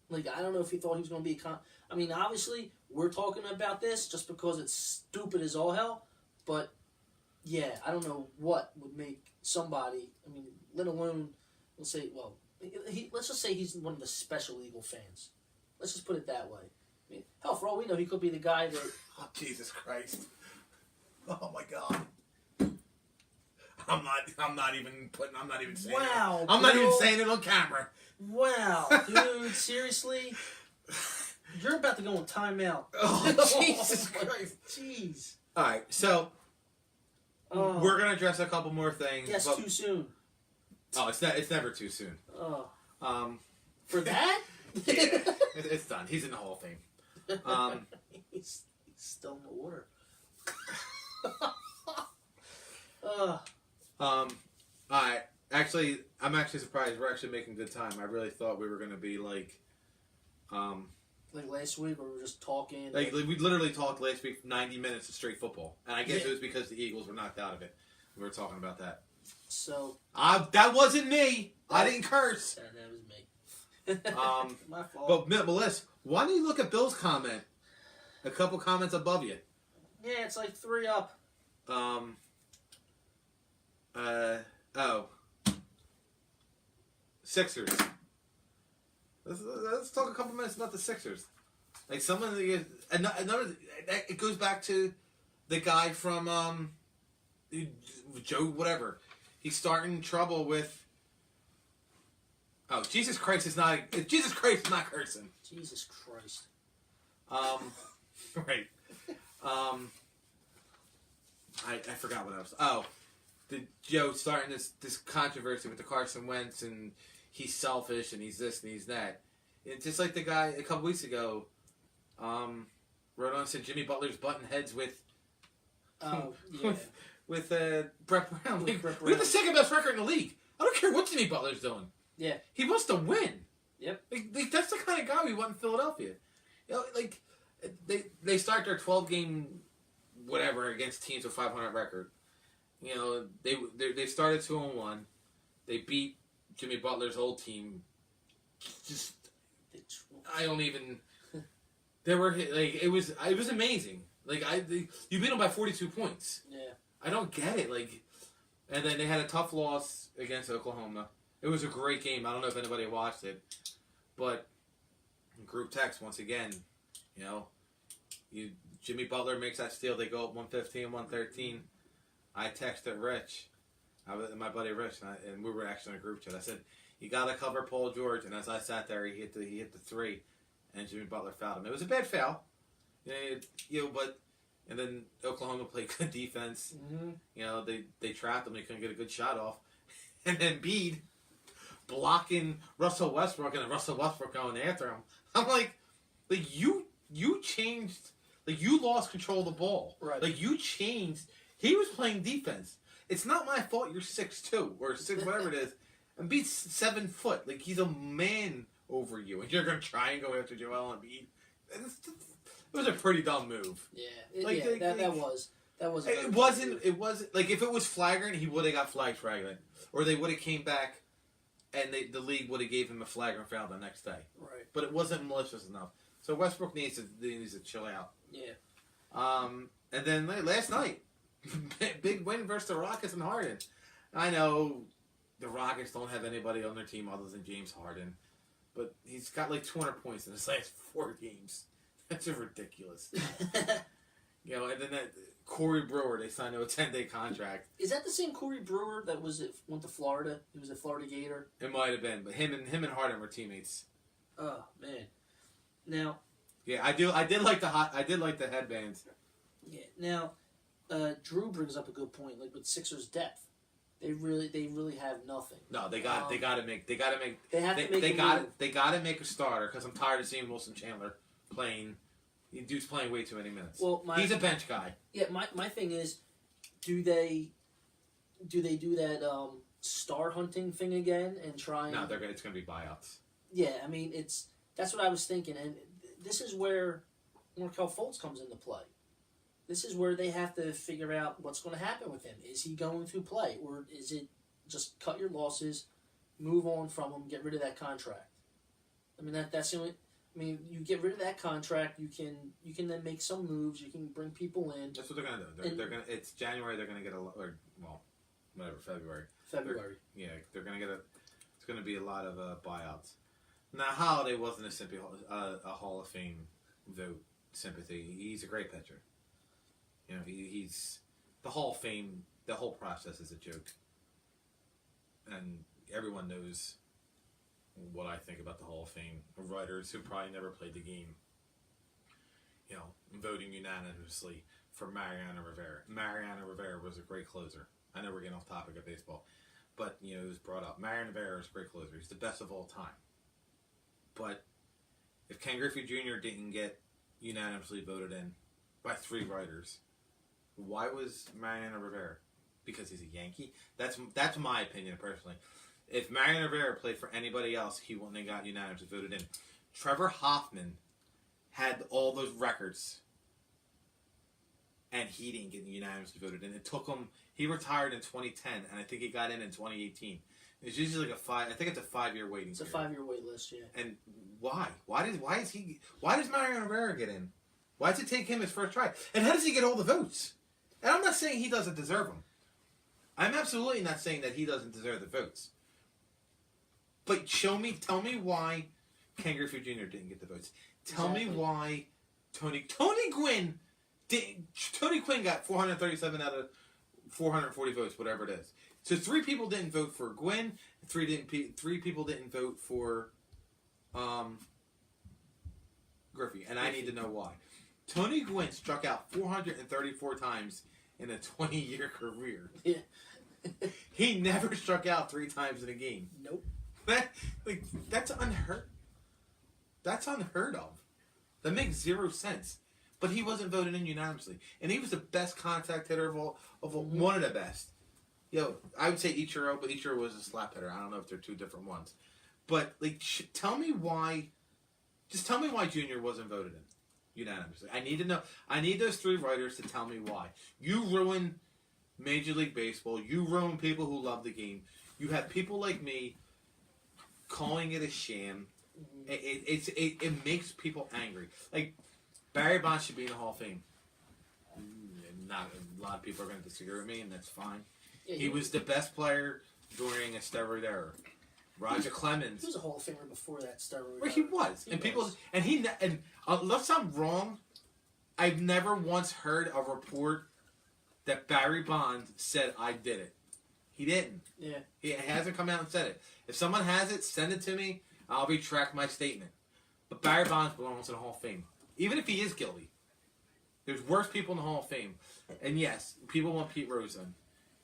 Like, I don't know if he thought he was going to be I mean, obviously, we're talking about this just because it's stupid as all hell. But, yeah, I don't know what would make somebody, I mean, let alone, let's just say he's one of the special Eagle fans. Let's just put it that way. I mean, hell, for all we know, he could be the guy that... Oh, Jesus Christ. Oh, my God. I'm not even saying it. Wow. I'm not even saying it on camera. Wow, dude, seriously? You're about to go on timeout. Oh, Jesus Christ. Jeez. All right, so we're going to address a couple more things. Yes, too soon. Oh, it's never too soon. Oh. For that? Yeah, it's done. He's in the Hall of Fame. He's still in the order. Alright. Actually, I'm actually surprised. We're actually making good time. I really thought we were going to be like last week where we were just talking. Like we literally talked last week 90 minutes of straight football. And I guess it was because the Eagles were knocked out of it. We were talking about that. So. That wasn't me. I didn't curse. That was me. My fault. But Melissa, why don't you look at Bill's comment? A couple comments above you. Yeah, it's like 3 up. Sixers. Let's talk a couple minutes about the Sixers. Like another. It goes back to the guy from Joe whatever. He's starting trouble with. Oh, Jesus Christ is not cursing. Jesus Christ. Right. I forgot what I was. Oh. Joe starting this controversy with the Carson Wentz and he's selfish and he's this and he's that. It's just like the guy a couple weeks ago wrote on and said Jimmy Butler's butting heads with with Brett Brown. Like, we have the second best record in the league. I don't care what Jimmy Butler's doing. Yeah. He wants to win. Yep. Like that's the kind of guy we want in Philadelphia. You know, like they start their 12-game whatever against teams with 500 record. You know, they started 2-1. They beat Jimmy Butler's old team. Just, I don't even. There were it was amazing. Like you beat them by 42 points. Yeah. I don't get it. Like, and then they had a tough loss against Oklahoma. It was a great game. I don't know if anybody watched it, but group text once again. You know, Jimmy Butler makes that steal. They go up 115, 113. I texted Rich, my buddy Rich, and we were actually in a group chat. I said, "You got to cover Paul George." And as I sat there, he hit the 3, and Jimmy Butler fouled him. It was a bad foul, and then Oklahoma played good defense. Mm-hmm. You know, they trapped him. They couldn't get a good shot off, and then Embiid blocking Russell Westbrook, and then Russell Westbrook going after him. I'm like you changed, like you lost control of the ball, right? Like you changed. He was playing defense. It's not my fault you're 6'2" or 6 whatever it is, and Embiid's 7 foot. Like he's a man over you, and you're gonna try and go after Joel Embiid. It was a pretty dumb move. Yeah, that was. It wasn't like if it was flagrant, he would have got flagged flagrant, or they would have came back, and the league would have gave him a flagrant foul the next day. Right. But it wasn't malicious enough. So Westbrook needs to chill out. Yeah. And then last night. Big win versus the Rockets and Harden. I know the Rockets don't have anybody on their team other than James Harden, but he's got like 200 points in his last 4 games. That's just ridiculous. You know, and then that Corey Brewer, they signed him a 10-day contract. Is that the same Corey Brewer that went to Florida? He was a Florida Gator. It might have been, but him and Harden were teammates. Oh man. Now. Yeah, I did like the headbands. Yeah. Now, Drew brings up a good point. Like with Sixers depth, they really have nothing. No, they got to make a starter because I'm tired of seeing Wilson Chandler playing. Dude's playing way too many minutes. Well, he's a bench guy. Yeah, my thing is, do they do that star hunting thing again and try? No, it's going to be buyouts. Yeah, I mean that's what I was thinking, and this is where Markelle Fultz comes into play. This is where they have to figure out what's going to happen with him. Is he going to play, or is it just cut your losses, move on from him, get rid of that contract? I mean that's the only. I mean, you get rid of that contract. You can then make some moves. You can bring people in. That's what they're gonna do. They're gonna. It's January. They're gonna get February. February. They're gonna get It's gonna be a lot of buyouts. Now, Holiday wasn't a Hall of Fame vote sympathy. He's a great pitcher. You know, he's the Hall of Fame. The whole process is a joke, and everyone knows what I think about the Hall of Fame of writers who probably never played the game. You know, voting unanimously for Mariano Rivera. Mariano Rivera was a great closer. I know we're getting off topic of baseball, but you know it was brought up. Mariano Rivera is a great closer. He's the best of all time. But if Ken Griffey Jr. didn't get unanimously voted in by 3 writers, why was Mariano Rivera? Because he's a Yankee? That's my opinion personally. If Mariano Rivera played for anybody else, he wouldn't have got unanimously voted in. Trevor Hoffman had all those records, and he didn't get unanimously voted in. It took him. He retired in 2010, and I think he got in 2018. It's usually like I think it's a 5-year waiting. It's a 5-year wait list, yeah. And why? Why does Mariano Rivera get in? Why does it take him his first try? And how does he get all the votes? And I'm not saying he doesn't deserve them. I'm absolutely not saying that he doesn't deserve the votes. But tell me why Ken Griffey Jr. didn't get the votes. Tell me why Tony Gwynn got 437 out of 440 votes, whatever it is. So 3 people didn't vote for Gwynn, 3 people didn't vote for Griffey, and I need to know why. Tony Gwynn struck out 434 times in a 20-year career. Yeah. He never struck out 3 times in a game. Nope. That's unheard of. That makes 0 sense. But he wasn't voted in unanimously, and he was the best contact hitter one of the best. I would say Ichiro, but Ichiro was a slap hitter. I don't know if they're 2 different ones. But tell me why. Just tell me why Junior wasn't voted in unanimously. I need to know. I need those 3 writers to tell me why. You ruin Major League Baseball. You ruin people who love the game. You have people like me calling it a sham. It makes people angry. Like Barry Bonds should be in the Hall of Fame. Not a lot of people are going to disagree with me, and that's fine. Yeah, he was the best player during a steroid era. Roger Clemens. He was a Hall of Famer before that steroid. Well, he was, and unless I'm wrong, I've never once heard a report that Barry Bonds said I did it. He didn't. Yeah. He hasn't come out and said it. If someone has it, send it to me. I'll retract my statement. But Barry Bonds belongs in the Hall of Fame, even if he is guilty. There's worse people in the Hall of Fame, and yes, people want Pete Rose in.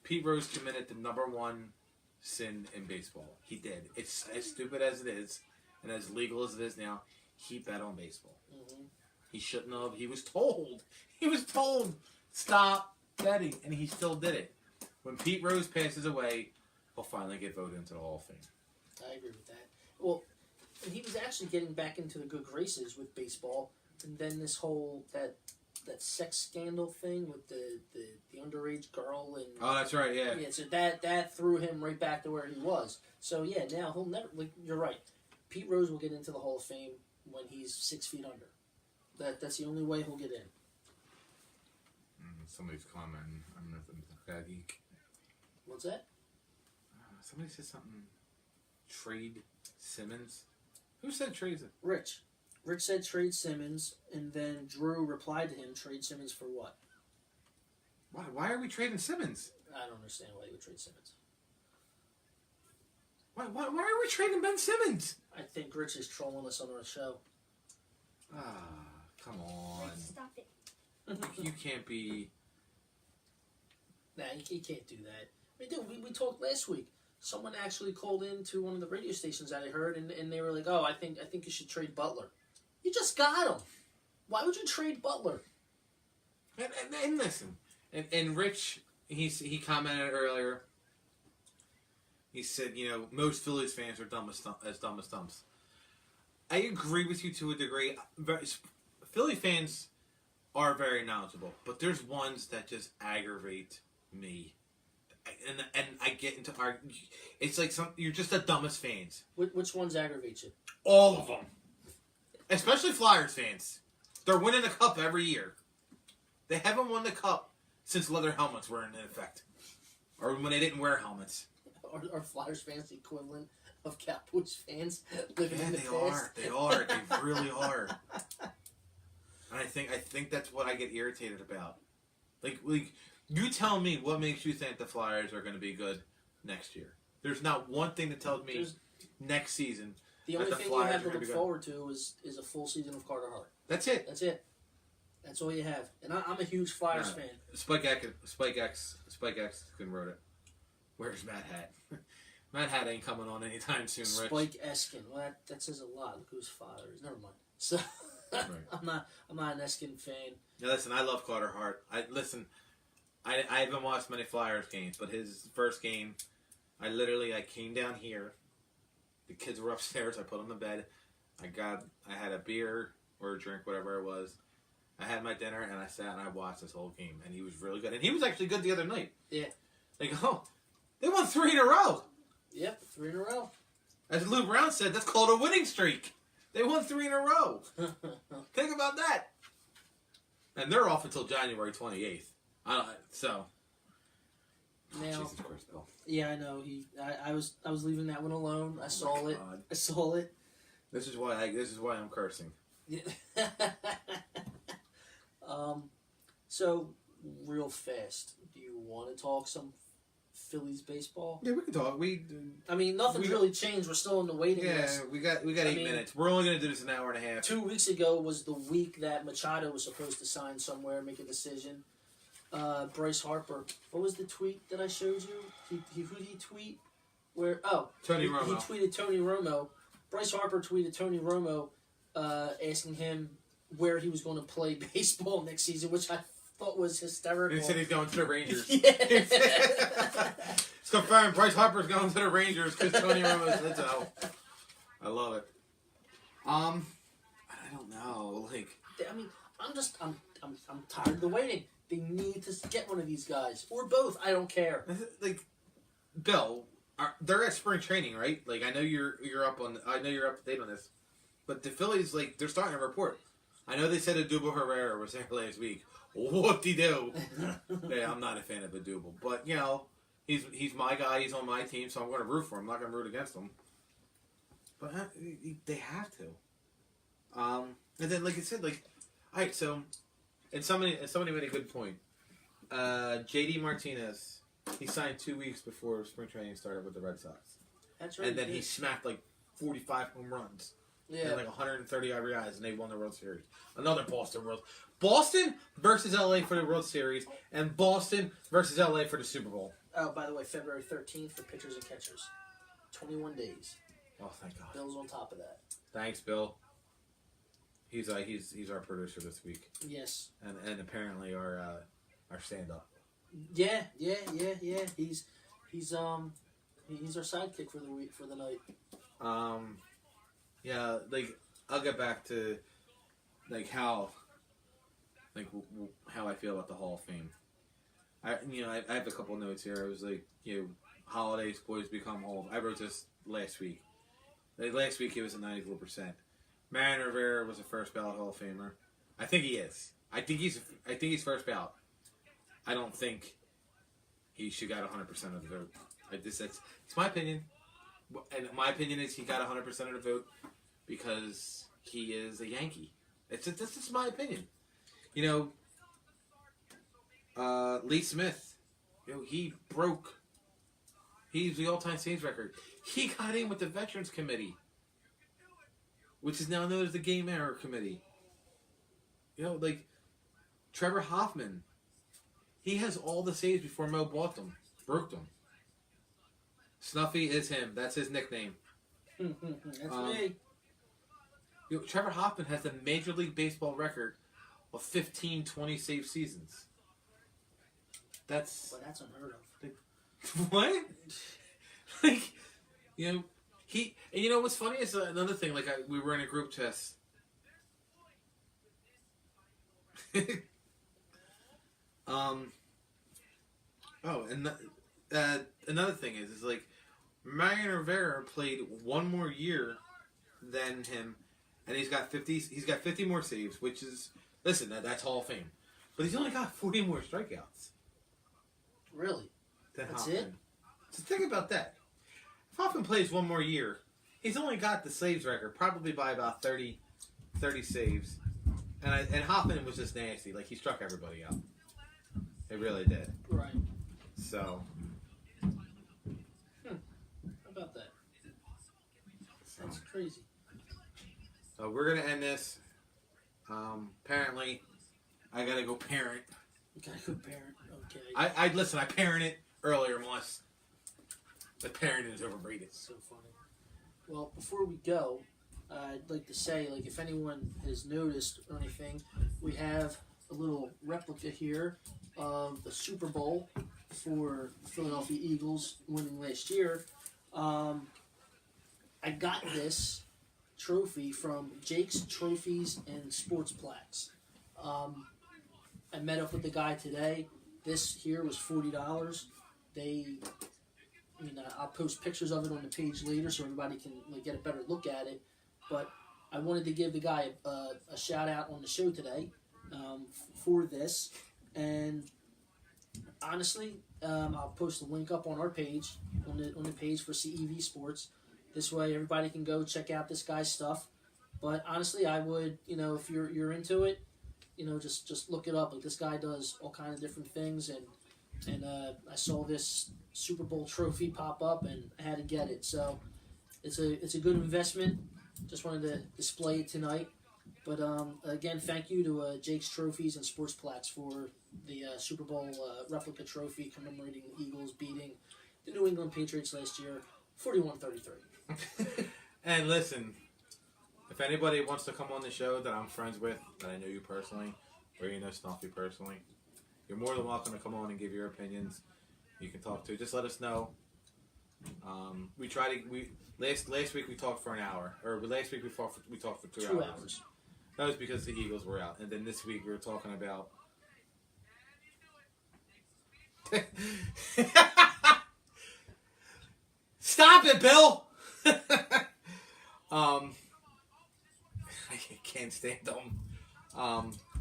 Pete Rose committed the #1 sin in baseball. He did. It's as stupid as it is, and as legal as it is now. He bet on baseball. Mm-hmm. He shouldn't have. He was told. Stop betting, and he still did it. When Pete Rose passes away, he'll finally get voted into the Hall of Fame. I agree with that. Well, and he was actually getting back into the good graces with baseball, and then this whole that sex scandal thing with the underage girl and that's right, yeah. Yeah, so that threw him right back to where he was. So yeah, now he'll never. You're right. Pete Rose will get into the Hall of Fame when he's 6 feet under. That's the only way he'll get in. Somebody's commenting. I don't know if it's that geek. What's that? Somebody said something. Trade Simmons. Who said trade? Rich. Rich said trade Simmons, and then Drew replied to him, trade Simmons for what? Why are we trading Simmons? I don't understand why you would trade Simmons. Why are we trading Ben Simmons? I think Rich is trolling us on our show. Come on. Stop it. You can't be... Nah, you can't do that. I mean, dude, we talked last week. Someone actually called in to one of the radio stations that I heard, and they were like, "Oh, I think you should trade Butler." You just got him. Why would you trade Butler? And listen, and Rich, he commented earlier. He said, most Phillies fans are dumb as stumps. I agree with you to a degree. Philly fans are very knowledgeable, but there's ones that just aggravate me. And I get into arguing. It's like you're just the dumbest fans. Which ones aggravate you? All of them. Especially Flyers fans. They're winning the cup every year. They haven't won the cup since leather helmets were in effect. Or when they didn't wear helmets. Are Flyers fans the equivalent of Cowboys fans living in the past? They are. They really are. And I think that's what I get irritated about. Like you tell me what makes you think the Flyers are going to be good next year. There's not one thing that tells me next season the only thing you have to look forward to is a full season of Carter Hart. That's it. That's it. That's all you have. And I'm a huge Flyers fan. Spike X wrote it. Where's Matt Hat? Matt Hat ain't coming on anytime soon, Rich. Spike Eskin. Well, that says a lot. Look whose father is. Never mind. So right. I'm not an Eskin fan. Now listen, I love Carter Hart. I haven't watched many Flyers games, but his first game, I came down here. The kids were upstairs. I put them to bed. I had a beer or a drink, whatever it was. I had my dinner, and I sat and I watched this whole game, and he was really good. And he was actually good the other night. Yeah. They won 3 in a row. Yep, 3 in a row. As Lou Brown said, that's called a winning streak. They won 3 in a row. Think about that. And they're off until January 28th. Now, Jesus Christ, Bill. Yeah, I know. I was leaving that one alone. I saw it. I saw it. This is why I'm cursing. Yeah. So real fast, do you want to talk some Phillies baseball? Yeah, we can talk. Nothing's really changed. We're still in the waiting list. Yeah, we got 8 minutes. We're only going to do this an hour and a half. 2 weeks ago was the week that Machado was supposed to sign somewhere, make a decision. Bryce Harper. What was the tweet that I showed you? Who did he tweet? Tony Romo. He tweeted Tony Romo. Bryce Harper tweeted Tony Romo, asking him where he was going to play baseball next season, which I thought was hysterical. He said he's going to the Rangers. Yeah. It's confirmed. Bryce Harper's going to the Rangers because Tony Romo said so. I love it. I don't know. I'm tired of the waiting. They need to get one of these guys or both. I don't care. Bill, they're at spring training, right? I know you're up to date on this, but the Phillies, they're starting to report. I know they said Adubo Herrera was there last week. Whoop-de-doo. Yeah, I'm not a fan of Adubo, but he's my guy. He's on my team, so I'm going to root for him. I'm not going to root against him. But they have to. And then, like I said, all right. So, and somebody made a good point. JD Martinez, he signed 2 weeks before spring training started with the Red Sox. That's right. And then he smacked 45 home runs. Yeah. And 130 RBIs, and they won the World Series. Another Boston versus LA for the World Series, and Boston versus LA for the Super Bowl. Oh, by the way, February 13th for pitchers and catchers. 21 days. Oh, thank God. Bill's on top of that. Thanks, Bill. He's our producer this week. Yes. And apparently our stand-up. Yeah. He's our sidekick for the week, for the night. Yeah, I'll get back to how I feel about the Hall of Fame. I have a couple notes here. I was holidays, boys become home. I wrote this last week. Last week he was at 94%. Mariano Rivera was a first ballot Hall of Famer. I think he is. I think he's first ballot. I don't think he should got 100% of the vote. It's my opinion. And my opinion is he got 100% of the vote because he is a Yankee. That's just my opinion. You know, Lee Smith, you know, he's the all-time saves record. He got in with the Veterans Committee, which is now known as the Game Error Committee. You know, like Trevor Hoffman, he has all the saves before Mo broke them. Snuffy is him. That's his nickname. That's me. You know, Trevor Hoffman has the Major League Baseball record of 15 20 save seasons. That's unheard of. what? Like, you know, and you know what's funny is another thing. Like we were in a group test. Another thing is like Mariano Rivera played one more year than him, and he's got 50 more saves, which is that's Hall of Fame, but he's only got 40 more strikeouts. Really? That's Hoffman. it? So think about that. If Hoffman plays one more year, he's only got the saves record probably by about 30 saves, and Hoffman was just nasty. Like he struck everybody out. It really did. Right. So. How about that? That's crazy. So we're gonna end this. Apparently, I gotta go parent. You gotta go parent. Okay. I listen. I parented earlier, Moss. The parenting is overrated. So funny. Well, before we go, I'd like to say, like, if anyone has noticed or anything, we have a little replica here of the Super Bowl for Philadelphia Eagles winning last year. I got this trophy from Jake's Trophies and Sports Plaques. I met up with the guy today. This here was $40. I'll post pictures of it on the page later so everybody can get a better look at it. But I wanted to give the guy a shout out on the show today for this. And honestly, I'll post the link up on our page, on the page for CEV Sports. This way, everybody can go check out this guy's stuff. But honestly, I would, if you're into it, just look it up. Like, this guy does all kinds of different things, and I saw this Super Bowl trophy pop up, and I had to get it. So it's a good investment. Just wanted to display it tonight. But again, thank you to Jake's Trophies and Sports Plaques for the Super Bowl replica trophy commemorating the Eagles beating the New England Patriots last year, 41-33. And listen, if anybody wants to come on the show that I'm friends with, that I know you personally, or you know Snuffy personally, you're more than welcome to come on and give your opinions. You can talk to. Just let us know. Last week we talked for an hour, or last week we talked for 2 hours. That was because the Eagles were out, and then this week we were talking about. Stop it, Bill! I can't stand them.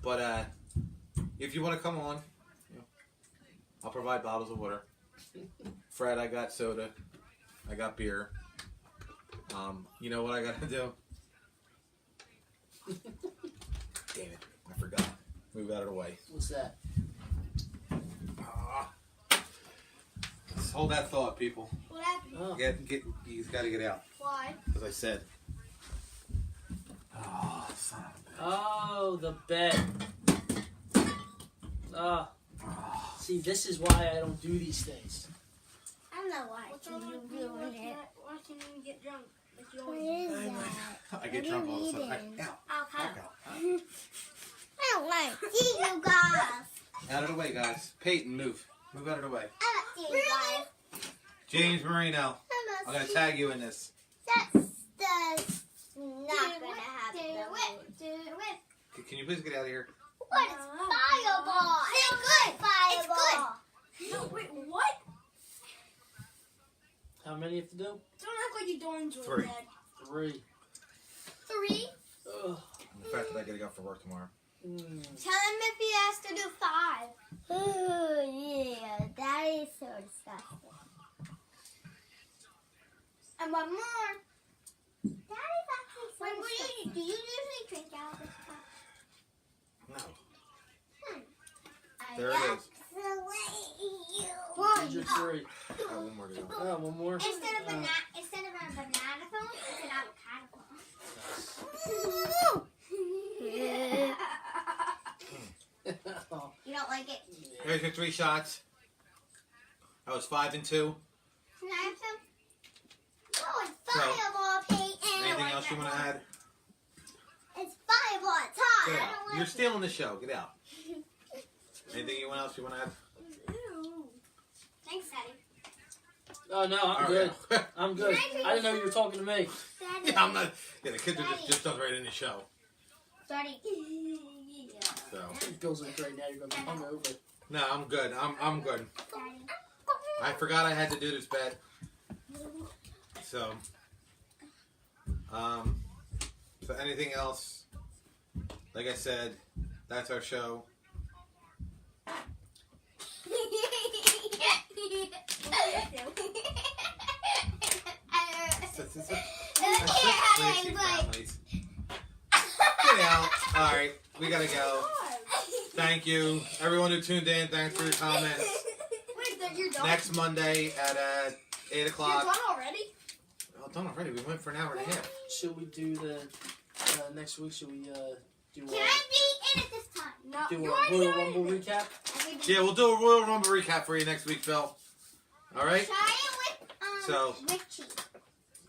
But if you want to come on, I'll provide bottles of water. Fred, I got soda. I got beer. You know what I got to do? Damn it, I forgot. Move out of the way. What's that? Just hold that thought, people. What happened? Oh. He's got to get out. Why? As I said. Oh, son of a bitch. Oh, the bet. See, this is why I don't do these things. I don't know why. What's wrong with you doing it? Why can't you get drunk? Like you always do. I get drunk all the time. I don't want to see you guys. Out of the way, guys. Peyton, move. Move out of the way. I don't see you guys. James Marino, I'm going to tag you in this. That's not going to happen. Can you please get out of here? What? It's fireball. It's good. Fireball. It's good. No, wait, what? How many have to do? Don't act like you don't enjoy 3. that. 3. 3? Ugh. The fact that I got to go for work tomorrow. Tell him if he has to do 5. Oh, yeah. That is so disgusting. And one more. That is actually so disgusting. Do you usually drink out of this cup? No. I There it is. Did you 3? Oh, one more to go. Oh, one more. Instead of a banana phone, it's an avocado phone. You don't like it? Here's your 3 shots. That was 5 and 2. Can I have some? Oh, it's fireball, Peyton. Anything else you want to add? It's fireball. It's hot. Get I out. don't like You're it. stealing the show. Get out. Anything else you want to add? Ew. Thanks, Daddy. Oh no, I'm good. I'm good. I didn't know you were talking to me. Daddy. Yeah, I'm not. Yeah, the kids are just jumped right in the show. Daddy. So It feels like right now you're gonna be hungover. no, I'm good. I'm good. Daddy. I forgot I had to do this bet. So so anything else? Like I said, that's our show. Get out. All right, we gotta go. Thank you, everyone who tuned in. Thanks for your comments. Wait, you're done? Next Monday at 8 You're o'clock. done already? Oh, done already. We went for an hour and a half. Should we do the next week? Should we do Can I be in it this time? No. do You a already Royal know Rumble it. recap? Yeah, we'll do a Royal Rumble recap for you next week, Phil. All right. Try it with So- Richie.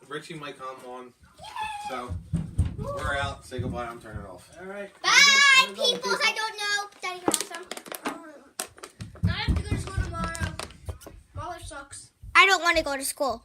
Richie might come on. So we're out. Say goodbye. I'm turning it off. All right. Bye, people. I don't know. Daddy has some. I have to go to school tomorrow. My life sucks. I don't want to go to school.